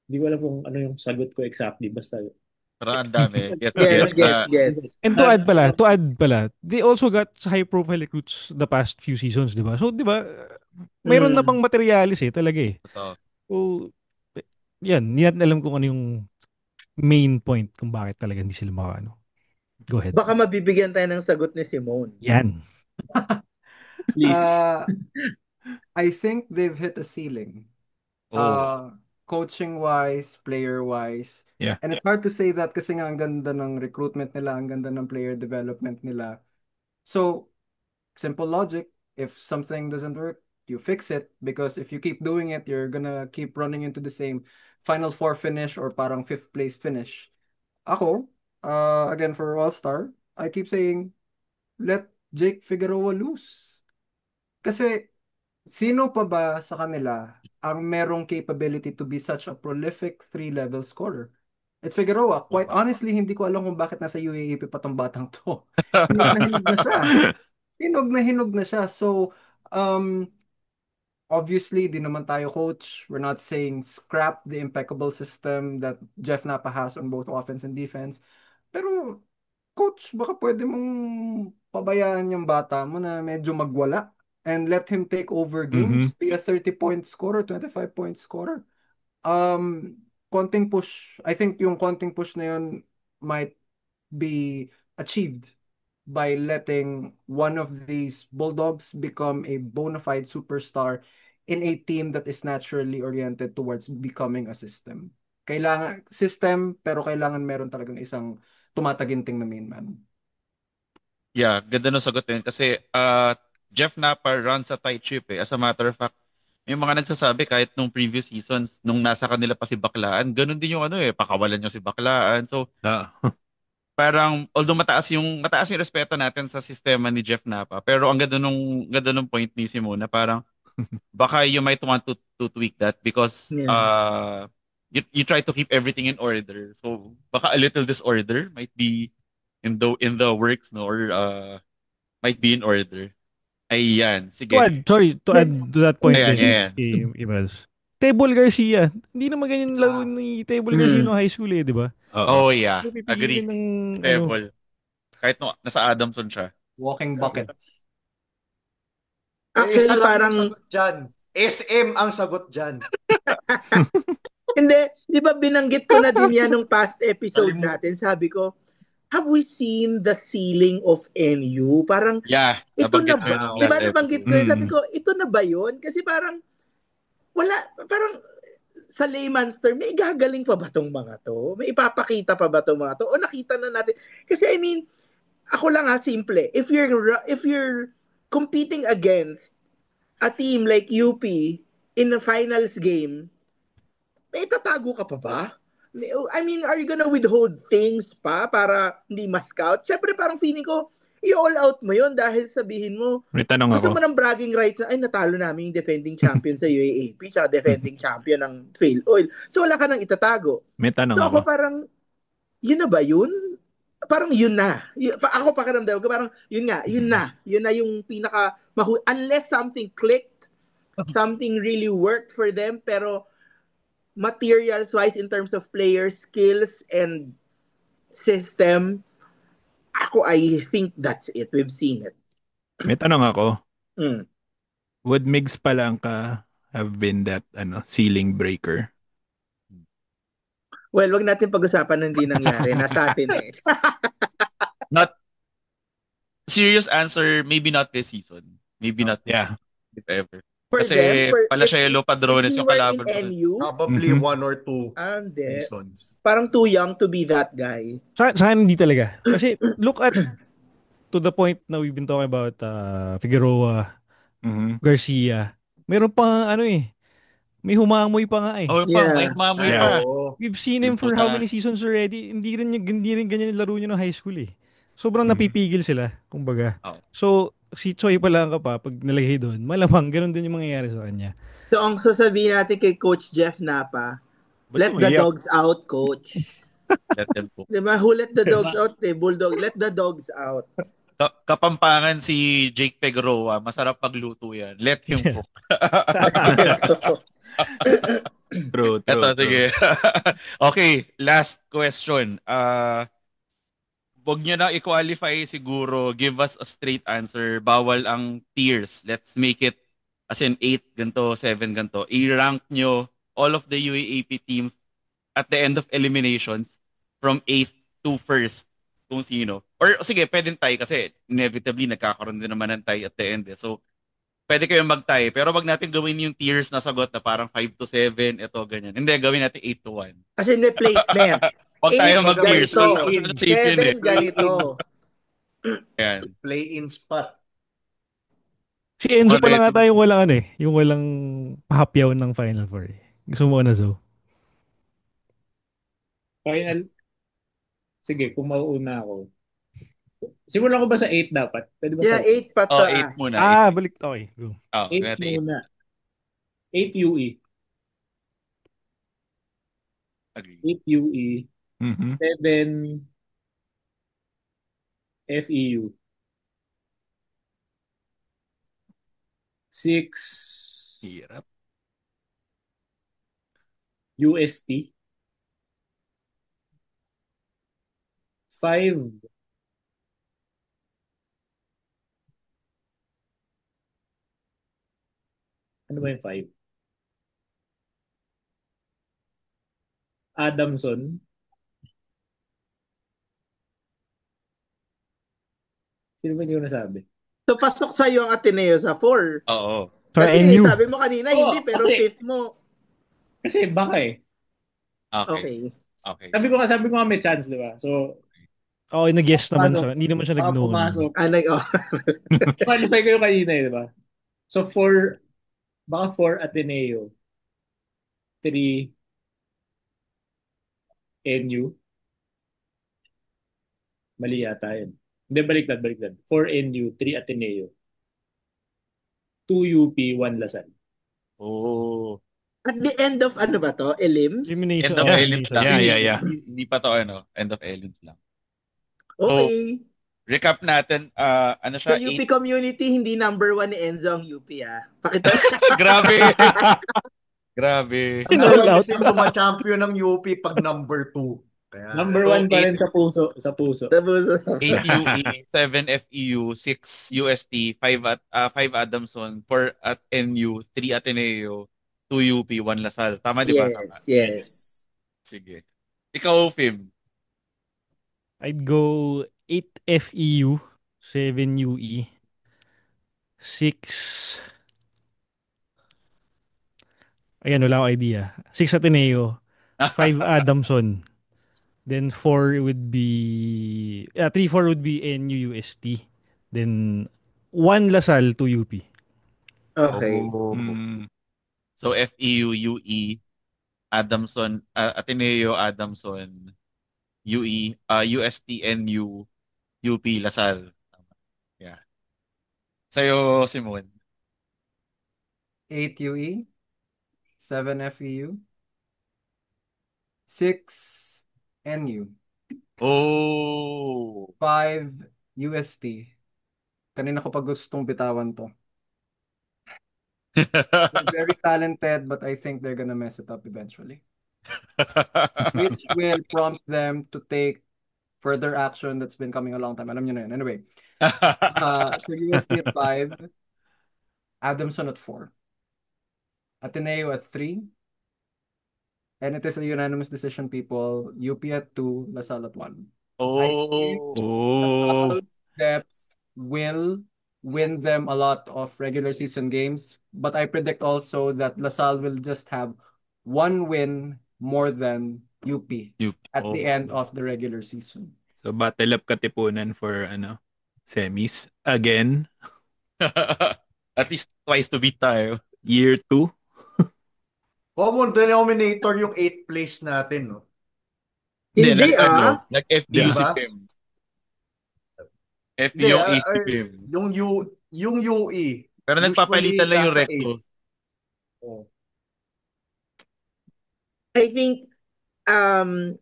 Hindi ko alam kung ano yung sagot ko exactly. Basta, Pero ang dami. Gets, Gets, gets gets, na. gets. And to add pala, they also got high-profile recruits the past few seasons, di ba? So, di ba, mayroon na Mm. bang materialis talaga eh. Totoo. So, yan alam kung ano yung main point kung bakit talaga hindi sila ano. Go ahead. Baka mabibigyan tayo ng sagot ni Simone. Yan. please. I think they've hit a ceiling. Oh. Coaching wise, player wise. Yeah. And it's hard to say that kasi nga ang ganda ng recruitment nila, ang ganda ng player development nila. So, simple logic, if something doesn't work, you fix it because if you keep doing it, you're gonna keep running into the same Final Four finish or parang fifth place finish. Ako, again for All-Star, I keep saying, let Jake Figueroa loose. Kasi sino pa ba sa kanila ang merong capability to be such a prolific three-level scorer? It's Figueroa. Quite honestly, hindi ko alam kung bakit nasa UAAP pa tong batang to. Hinog na hinog na siya. Hinog na hinog na siya. So, obviously, di naman tayo coach. We're not saying scrap the impeccable system that Jeff Napa has on both offense and defense. Pero, coach, baka pwede mong pabayaan yung bata mo na medyo magwala and let him take over games, be a 30-point scorer, 25-point scorer. Konting push. I think yung konting push na yun might be achieved by letting one of these Bulldogs become a bona fide superstar in a team that is naturally oriented towards becoming a system. Kailangan system, pero kailangan meron talagang isang tumataginting na main man. Yeah, ganda nung sagot din. Kasi Jeff Napa runs a tight ship eh. As a matter of fact, yung mga nagsasabi kahit nung previous seasons, nung nasa kanila pa si Baklaan, ganun din yung ano eh, pakawalan niyo si Baklaan. So, parang although mataas yung respeto natin sa sistema ni Jeff Napa, pero ang ganda nung point ni Simona, parang baka you might want to tweak that because you try to keep everything in order. So, baka a little disorder might be in the works, no, or might be in order. Ayan, sige. To add to that point Ayan, din, ayan. Ibas. Table Garcia. Hindi na maganyang laro ni Table Garcia no high school eh, di ba? Oh, yeah. So, Agree. pipiliin ng Table. Kahit no, nasa Adamson siya. Walking bucket. Actually, Isa lang parang... ang sagot dyan. SM ang sagot dyan. Hindi, di ba binanggit ko na din yan nung past episode natin. Sabi ko, have we seen the ceiling of NU? Parang, Yeah, ito na nabanggit ko ba? yun nung Di ba last nabanggit ko episode. yun? Sabi ko, ito na ba yun? Kasi parang, parang sa layman's term, may gagaling pa ba tong mga to? May ipapakita pa ba tong mga to? O nakita na natin? Kasi I mean, ako lang simple. If you're competing against a team like UP in a finals game, may tatago ka pa ba? I mean, are you gonna withhold things pa para hindi ma-scout? Siyempre, parang feeling ko, i-all out mo yon dahil sabihin mo, May tanong gusto ako. mo ng bragging rights na, ay, natalo namin yung defending champion sa UAAP, tsaka defending champion ng Fail Oil. So, wala ka nang itatago. May tanong So, ako. ako parang, yun na ba yun? Parang yun na. Ako pakiramdam ko, parang yun nga, yun na. Yun na yung pinaka, unless something clicked, something really worked for them, pero materials-wise in terms of player skills and system, I think that's it. We've seen it. May tanong ako. Mm. Would Migs Palangka have been that ceiling breaker? Well, wag natin pag-usapan na hindi nangyari. Nasa atin eh. Not serious answer, maybe not this season. Maybe not this Yeah. season, if ever. For Kasi them, pala siya yung Padrones if yung we were kalaban in ko. NU, Probably one or two hindi. seasons. Parang too young to be that guy. Sa akin hindi talaga. Kasi look at to the point na we've been talking about Figueroa, Garcia. Meron pa may humamoy pa nga eh. Oh, may mamoy Yeah. pa. Oo. We've seen him for how many seasons already? Hindi rin ganyan yung laro niya ng high school eh. Sobrang Mhm. napipigil sila, kumbaga. Oh. So, si Choi pa lang ka pa, pag nalagay doon, malamang ganun din yung mangyayari sa kanya. So, ang sasabihin natin kay Coach Jeff Napa, Ba't let the umiyak? dogs out, Coach. Let them cook. Diba? Who let the dogs out? Bulldog, let the dogs out. Kapampangan si Jake Figueroa, masarap pagluto yan. Let him cook. True, Eto, true, true. sige. Okay, last question. Wag nyo na i-qualify siguro. Give us a straight answer. Bawal ang tiers. Let's make it as in 8 ganto, 7 ganto. I-rank nyo all of the UAAP teams at the end of eliminations from 8th to 1st kung sino. Or sige, pwedeng tie kasi inevitably nagkakaroon din naman ng tie at the end. So, pwede kayong mag-tie. Pero wag natin gawin yung tiers na sagot na parang 5 to 7, ito, ganyan. Hindi, gawin natin 8 to 1. Kasi may placement. Wag 8 tayo mag-tiers. ganito. Masyado safe yun eh. 7 ganito. Ayan. Play-in spot. Si Enzo pa lang Alright. ata yung walang ano eh, yung walang pahapyaw ng Final Four eh. Gusto mo na, Zo? Final, sige, kung mauuna ako. Simulan ko ba sa 8 dapat? Pwede ba Yeah, sa 8 Oh, 8 pataas. muna. Balik. Okay, go. Oh, 8 natin 8. muna. 8 UE. Agree. 8 UE. Mhm. 7 FEU. 6 Hirap. UST. 5 ano ba yung 5? Adamson. Sino ba hindi ko nasabi? So, pasok sa'yo ang Ateneo sa 4. Oo. Sa Kasi NU. sabi mo kanina, Oo, hindi, pero kasi- 5th mo. Kasi baka eh. Okay. Okay. Okay. Sabi ko nga may chance, di ba? So, Okay, nag-guess naman Paano? siya. Hindi naman siya baka nag-no. pumasok. Oh. Qualify kayo kanina eh, di ba? So, baka 4 Ateneo. 3 NU. Mali yata yun. Hindi, baliktad. 4 NU, 3 Ateneo. 2 UP, 1 Lasal. Oh. At the end of ano ba to? Elims? Elimination. End of oh, Aliens elimination. lang. Yeah. Hindi pa to ano. End of Aliens lang. Okay. Recap natin. Ano So, siya? UP 8. community, hindi number 1 ni Enzo ang UP, ah. Pakita. Grabe. Grabe. Ang All alam out. kasi tuma-champion ng UP pag number 2. Kaya, Number So, 1 pa 8 rin sa puso. Sa puso. Tapos, 8 UE, 7 FEU, 6 UST, 5 Adamson, 4 at NU, 3 Ateneo, 2 UP, 1 Lasal. Tama, di ba? Tama. yes. Sige. Ikaw, Fim. I'd go 8 FEU, 7 UE, 6... Ayan, wala akong idea. 6 Ateneo, 5 Adamson, then 4 would be... 3, 4 would be NUUST. Then 1 Lasal, 2 UP. Okay. Oh. Mm. So, FEU, UE, Adamson, Ateneo, Adamson, UE, UST, NU, UP, Lasal. Tama. Yeah. Sa'yo, Simon. 8 UE, 7 FEU, 6 NU, Oh. 5 UST. Kanina ko pa gustong bitawan to. They're very talented, but I think they're gonna mess it up eventually. Which will prompt them to take further action that's been coming a long time. Alam nyo na yun. Anyway, so UST at 5, Adamson at 4, Ateneo at 3, and it is a unanimous decision, people. UP at 2, LaSalle at 1. I think Oh. LaSalle's depth will win them a lot of regular season games, but I predict also that LaSalle will just have one win more than UP at the end of the regular season. So battle up Katipunan for semis again, At least twice to beat tayo. year 2. common denominator yung 8th place natin, no? Hindi, Nag-FEU Di si ba? Tim. If Hindi, yung ACPM. yung UE, Pero usually nagpapalitan lang yung nasa recto. 8. Oh. I think um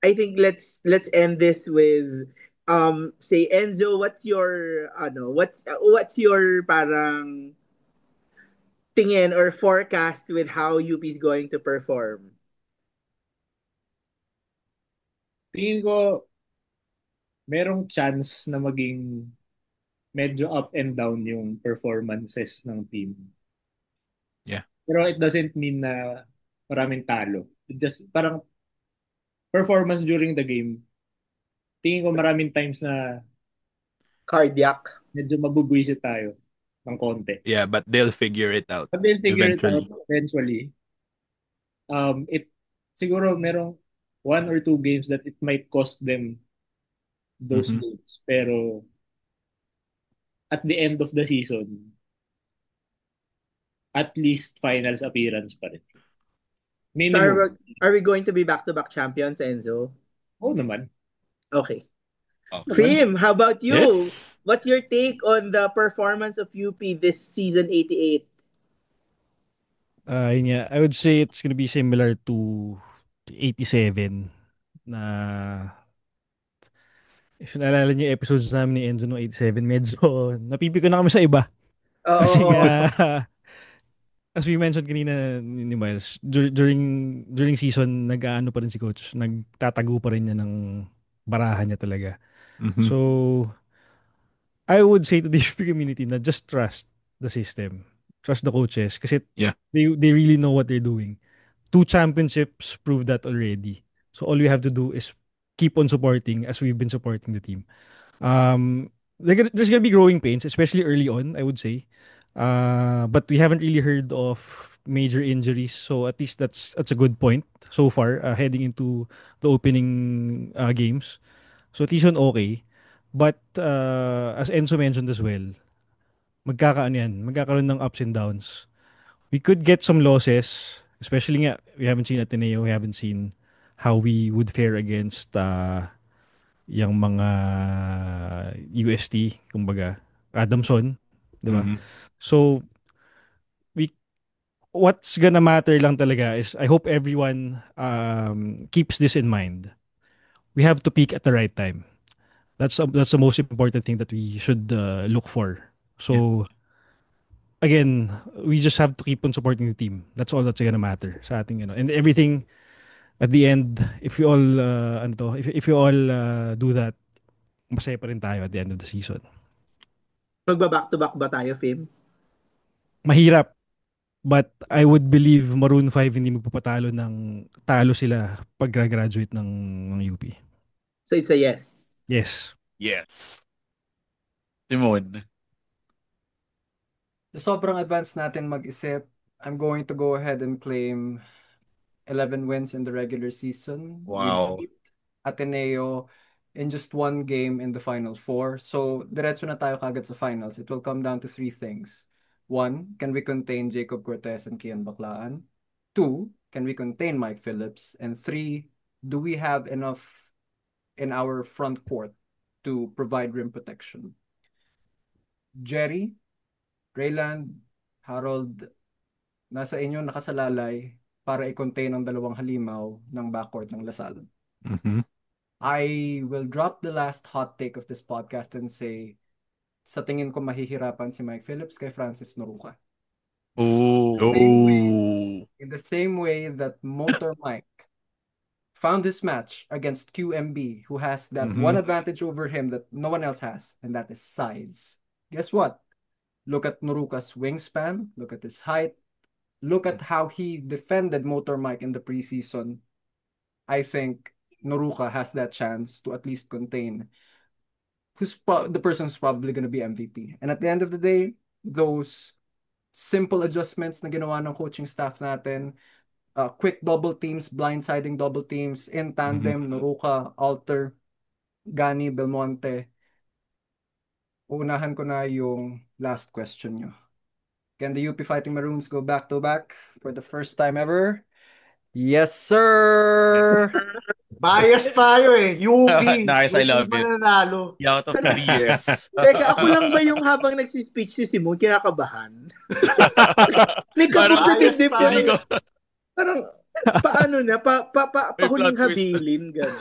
I think let's end this with say Enzo, what's your what's your parang tingin or forecast with how UP is going to perform? Tingin ko, merong chance na maging medyo up and down yung performances ng team. Yeah. Pero it doesn't mean na maraming talo. It just, parang performance during the game, tingin ko maraming times na Cardiac. medyo mabubwisit tayo ng konti. Yeah, but they'll figure it out But they'll figure it out eventually. eventually. It siguro merong 1 or 2 games that it might cost them those Mhm. games. Pero at the end of the season, at least finals appearance pa rin. So Minimum. are we going to be back-to-back champions, Enzo? Oo naman. Okay. Okay. Fim, how about you? Yes. What's your take on the performance of UP this season 88? Yun nga, I would say it's gonna be similar to 87 na if naalala niyo yung episodes namin ni Enzo no 87, medyo napipiko na kami sa iba. Kasi Oo. nga, as we mentioned kanina ni Miles, during season, nag-aano pa rin si coach, nagtatago pa rin niya ng barahan niya talaga. Mhm. So, I would say to the UP community na just trust the system. Trust the coaches kasi Yeah. they really know what they're doing. 2 championships prove that already. So all we have to do is keep on supporting as we've been supporting the team. There's gonna be growing pains, especially early on, I would say. But we haven't really heard of major injuries, so at least that's a good point so far, heading into the opening games. So at least on okay. But as Enzo mentioned as well, magkakaroon ng ups and downs. We could get some losses, especially nga, we haven't seen Ateneo, we haven't seen how we would fare against yung mga UST, kumbaga, Adamson, di ba? Mhm. So, we what's gonna matter lang talaga is I hope everyone keeps this in mind. We have to peak at the right time. That's the most important thing that we should look for. Yeah. So, again, we just have to keep on supporting the team. That's all that's gonna matter sa ating ano. And everything at the end, if we all if we all do that, masaya pa rin tayo at the end of the season. Magba-back-to-back ba tayo, Fim? Mahirap, but I would believe Maroon 5 hindi magpapatalo ng talo sila pag graduate ng UP. So it's a yes. Yes. Yes. Simone. Sobrang advanced natin mag-isip. I'm going to go ahead and claim 11 wins in the regular season. Wow. We beat Ateneo in just one game in the Final Four. So, diretso na tayo kagad sa finals. It will come down to 3 things. 1, can we contain Jacob Cortez and Kian Baclaan? 2, can we contain Mike Phillips? And 3, do we have enough in our front court to provide rim protection? Jerry, Rayland, Harold, nasa inyo nakasalalay para i-contain ang dalawang halimaw ng backcourt ng Lasal. Mhm. I will drop the last hot take of this podcast and say, sa tingin ko mahihirapan si Mike Phillips kay Francis Noruka. Oh. Oh. In the same way that Motor Mike found his match against QMB, who has that one advantage over him that no one else has, and that is size. Guess what? Look at Noruka's wingspan, look at his height, look at how he defended Motor Mike in the preseason. I think Noruka has that chance to at least contain the person who's probably going to be MVP. And at the end of the day, those simple adjustments na ginawa ng coaching staff natin, quick double teams, blindsiding double teams, in tandem, Noruka, Alter, Gani, Belmonte. Uunahan ko na yung last question nyo. Can the UP Fighting Maroons go back to back for the first time ever? Yes, sir! Bias tayo eh. UP. Nice, I UP love it. mananalo. Out of 3 years. Teka, ako lang ba yung habang nagsispeech si Simon, kinakabahan? May Parang, ka-positive din po. hindi ko, Parang, paano na? may Pahuling plot twist. habilin, gano'n.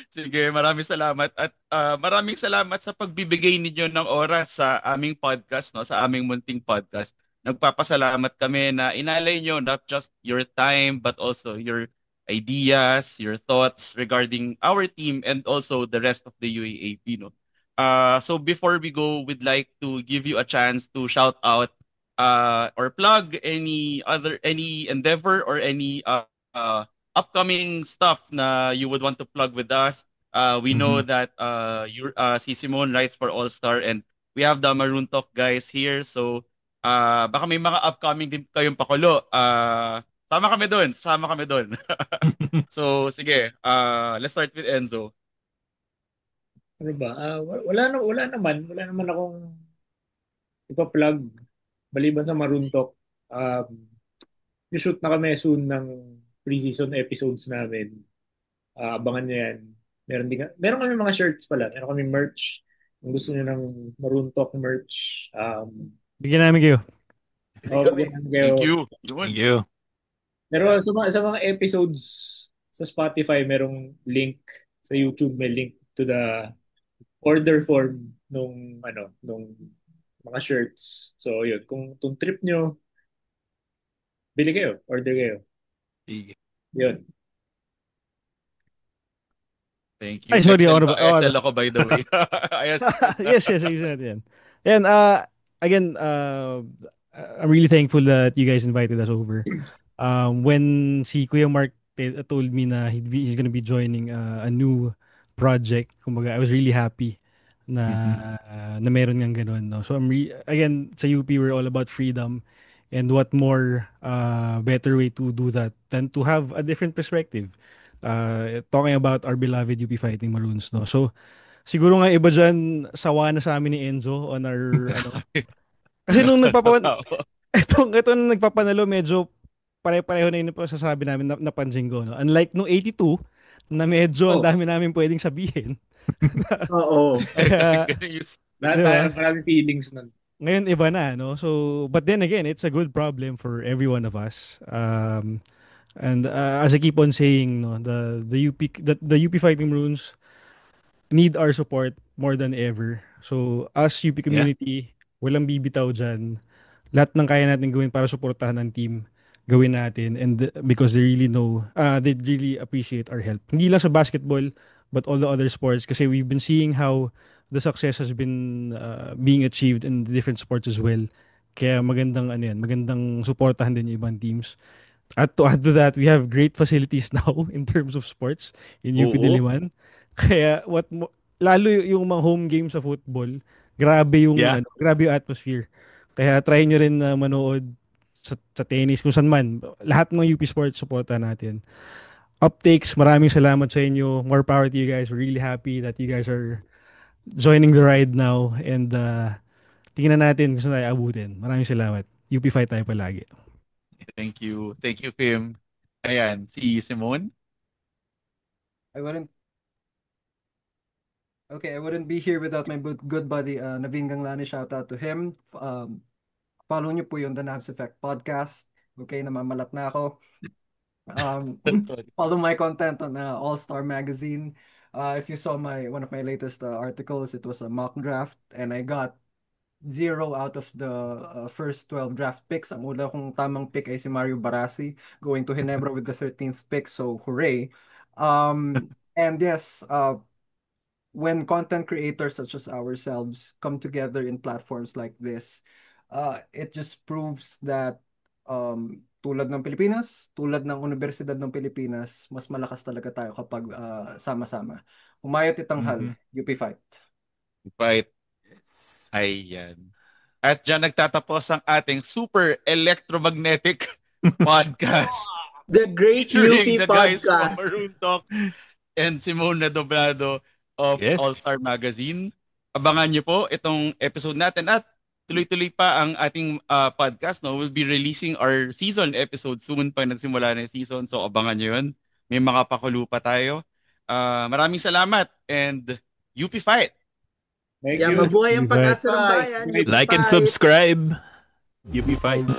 Sige, maraming salamat at maraming salamat sa pagbibigay ninyo ng oras sa aming podcast, no, sa aming munting podcast. Nagpapasalamat kami na inalay nyo not just your time but also your ideas, your thoughts regarding our team and also the rest of the UAAP, no. So before we go, we'd like to give you a chance to shout out or plug any endeavor or any upcoming stuff na you would want to plug with us. We know that si Simone writes for All Star and we have the Maroon Talk guys here. So baka may mga upcoming din kayong pakulo. Sama kami doon. So sige, let's start with Enzo. Ano ba? Wala naman akong ipa-plug maliban sa Maroon Talk. Shoot na kami soon ng pre-season episodes namin. Abangan nyo yan. Meron kami mga shirts pala. Meron kami merch. Kung gusto nyo ng Maroon Talk merch. Bigyan namin kayo. Bigyan namin kayo. Thank you. Thank you. Pero sa mga episodes sa Spotify, merong link. Sa YouTube, may link to the order form nung mga shirts. So, yun. Kung itong trip nyo, bili kayo. Order kayo. Sige. Yun. Thank you. Ay, sorry, ISL ako by the way. yes, yan. And again, I'm really thankful that you guys invited us over. When si Kuya Mark told me na he's gonna be joining a new project, kumbaga, I was really happy na meron ngang ganun, no? So again, sa UP, we're all about freedom, and what more better way to do that than to have a different perspective. Talking about our beloved UP Fighting Maroons, no? So siguro nga iba dyan, sawa na sa amin ni Enzo on our kasi nung itong nagpapanalo, medyo pare-pareho na yun po sasabi namin na napansin ko, no? Unlike nung 82 na medyo ang dami namin pwedeng sabihin. Oo. Maraming feelings nun. Ngayon iba na, no? So, but then again, it's a good problem for every one of us. And as I keep on saying, no, the UP Fighting Maroons need our support more than ever. So, us UP community, walang bibitaw dyan. Lahat ng kaya natin gawin para suportahan ng team, gawin natin. And because they really know, they really appreciate our help. Hindi lang sa basketball, but all the other sports. Kasi we've been seeing how the success has been being achieved in the different sports as well. Kaya magandang suportahan din yung ibang teams. At to add to that, we have great facilities now in terms of sports in UP Diliman. Kaya lalo yung mga home games sa football, grabe yung atmosphere. Kaya try nyo rin manood sa tennis kung saan man. Lahat ng UP Sports supportan natin. Uptakes, maraming salamat sa inyo. More power to you guys. We're really happy that you guys are joining the ride now, and tingnan natin kung saan tayo abutin. Maraming salamat. UP Fight tayo palagi. Thank you, Kim. Ayan, si Simone. I wouldn't be here without my good buddy Naveen Ganglani. Shout out to him. Follow niyo po yung The Navs Effect podcast. Okay, namamalat na ako. Follow my content on All Star Magazine. If you saw one of my latest articles, it was a mock draft, and I got 0 out of the first 12 draft picks. Ang una kong tamang pick ay si Mario Barasi, going to Ginebra with the 13th pick, so hooray. And yes, when content creators such as ourselves come together in platforms like this, it just proves that tulad ng Pilipinas, tulad ng Universidad ng Pilipinas, mas malakas talaga tayo kapag sama-sama. Umayot itanghal, UP Fight. Fight. Yes. Ayan. At dyan nagtatapos ang ating super electromagnetic podcast. The Great UP the Podcast. Guys from Maroon Talk and Simone Doblado of Yes. All Star Magazine. Abangan nyo po itong episode natin at tuloy-tuloy pa ang ating podcast. No? We'll be releasing our season episode soon pag nagsimula na yung season. So abangan nyo yun. May mga pakulo pa tayo. Maraming salamat and UP Fight! Thank Yeah, you. mabuhay ang Bye. pag-asa ng bayan. Bye. Like and Bye. subscribe. UP Fight.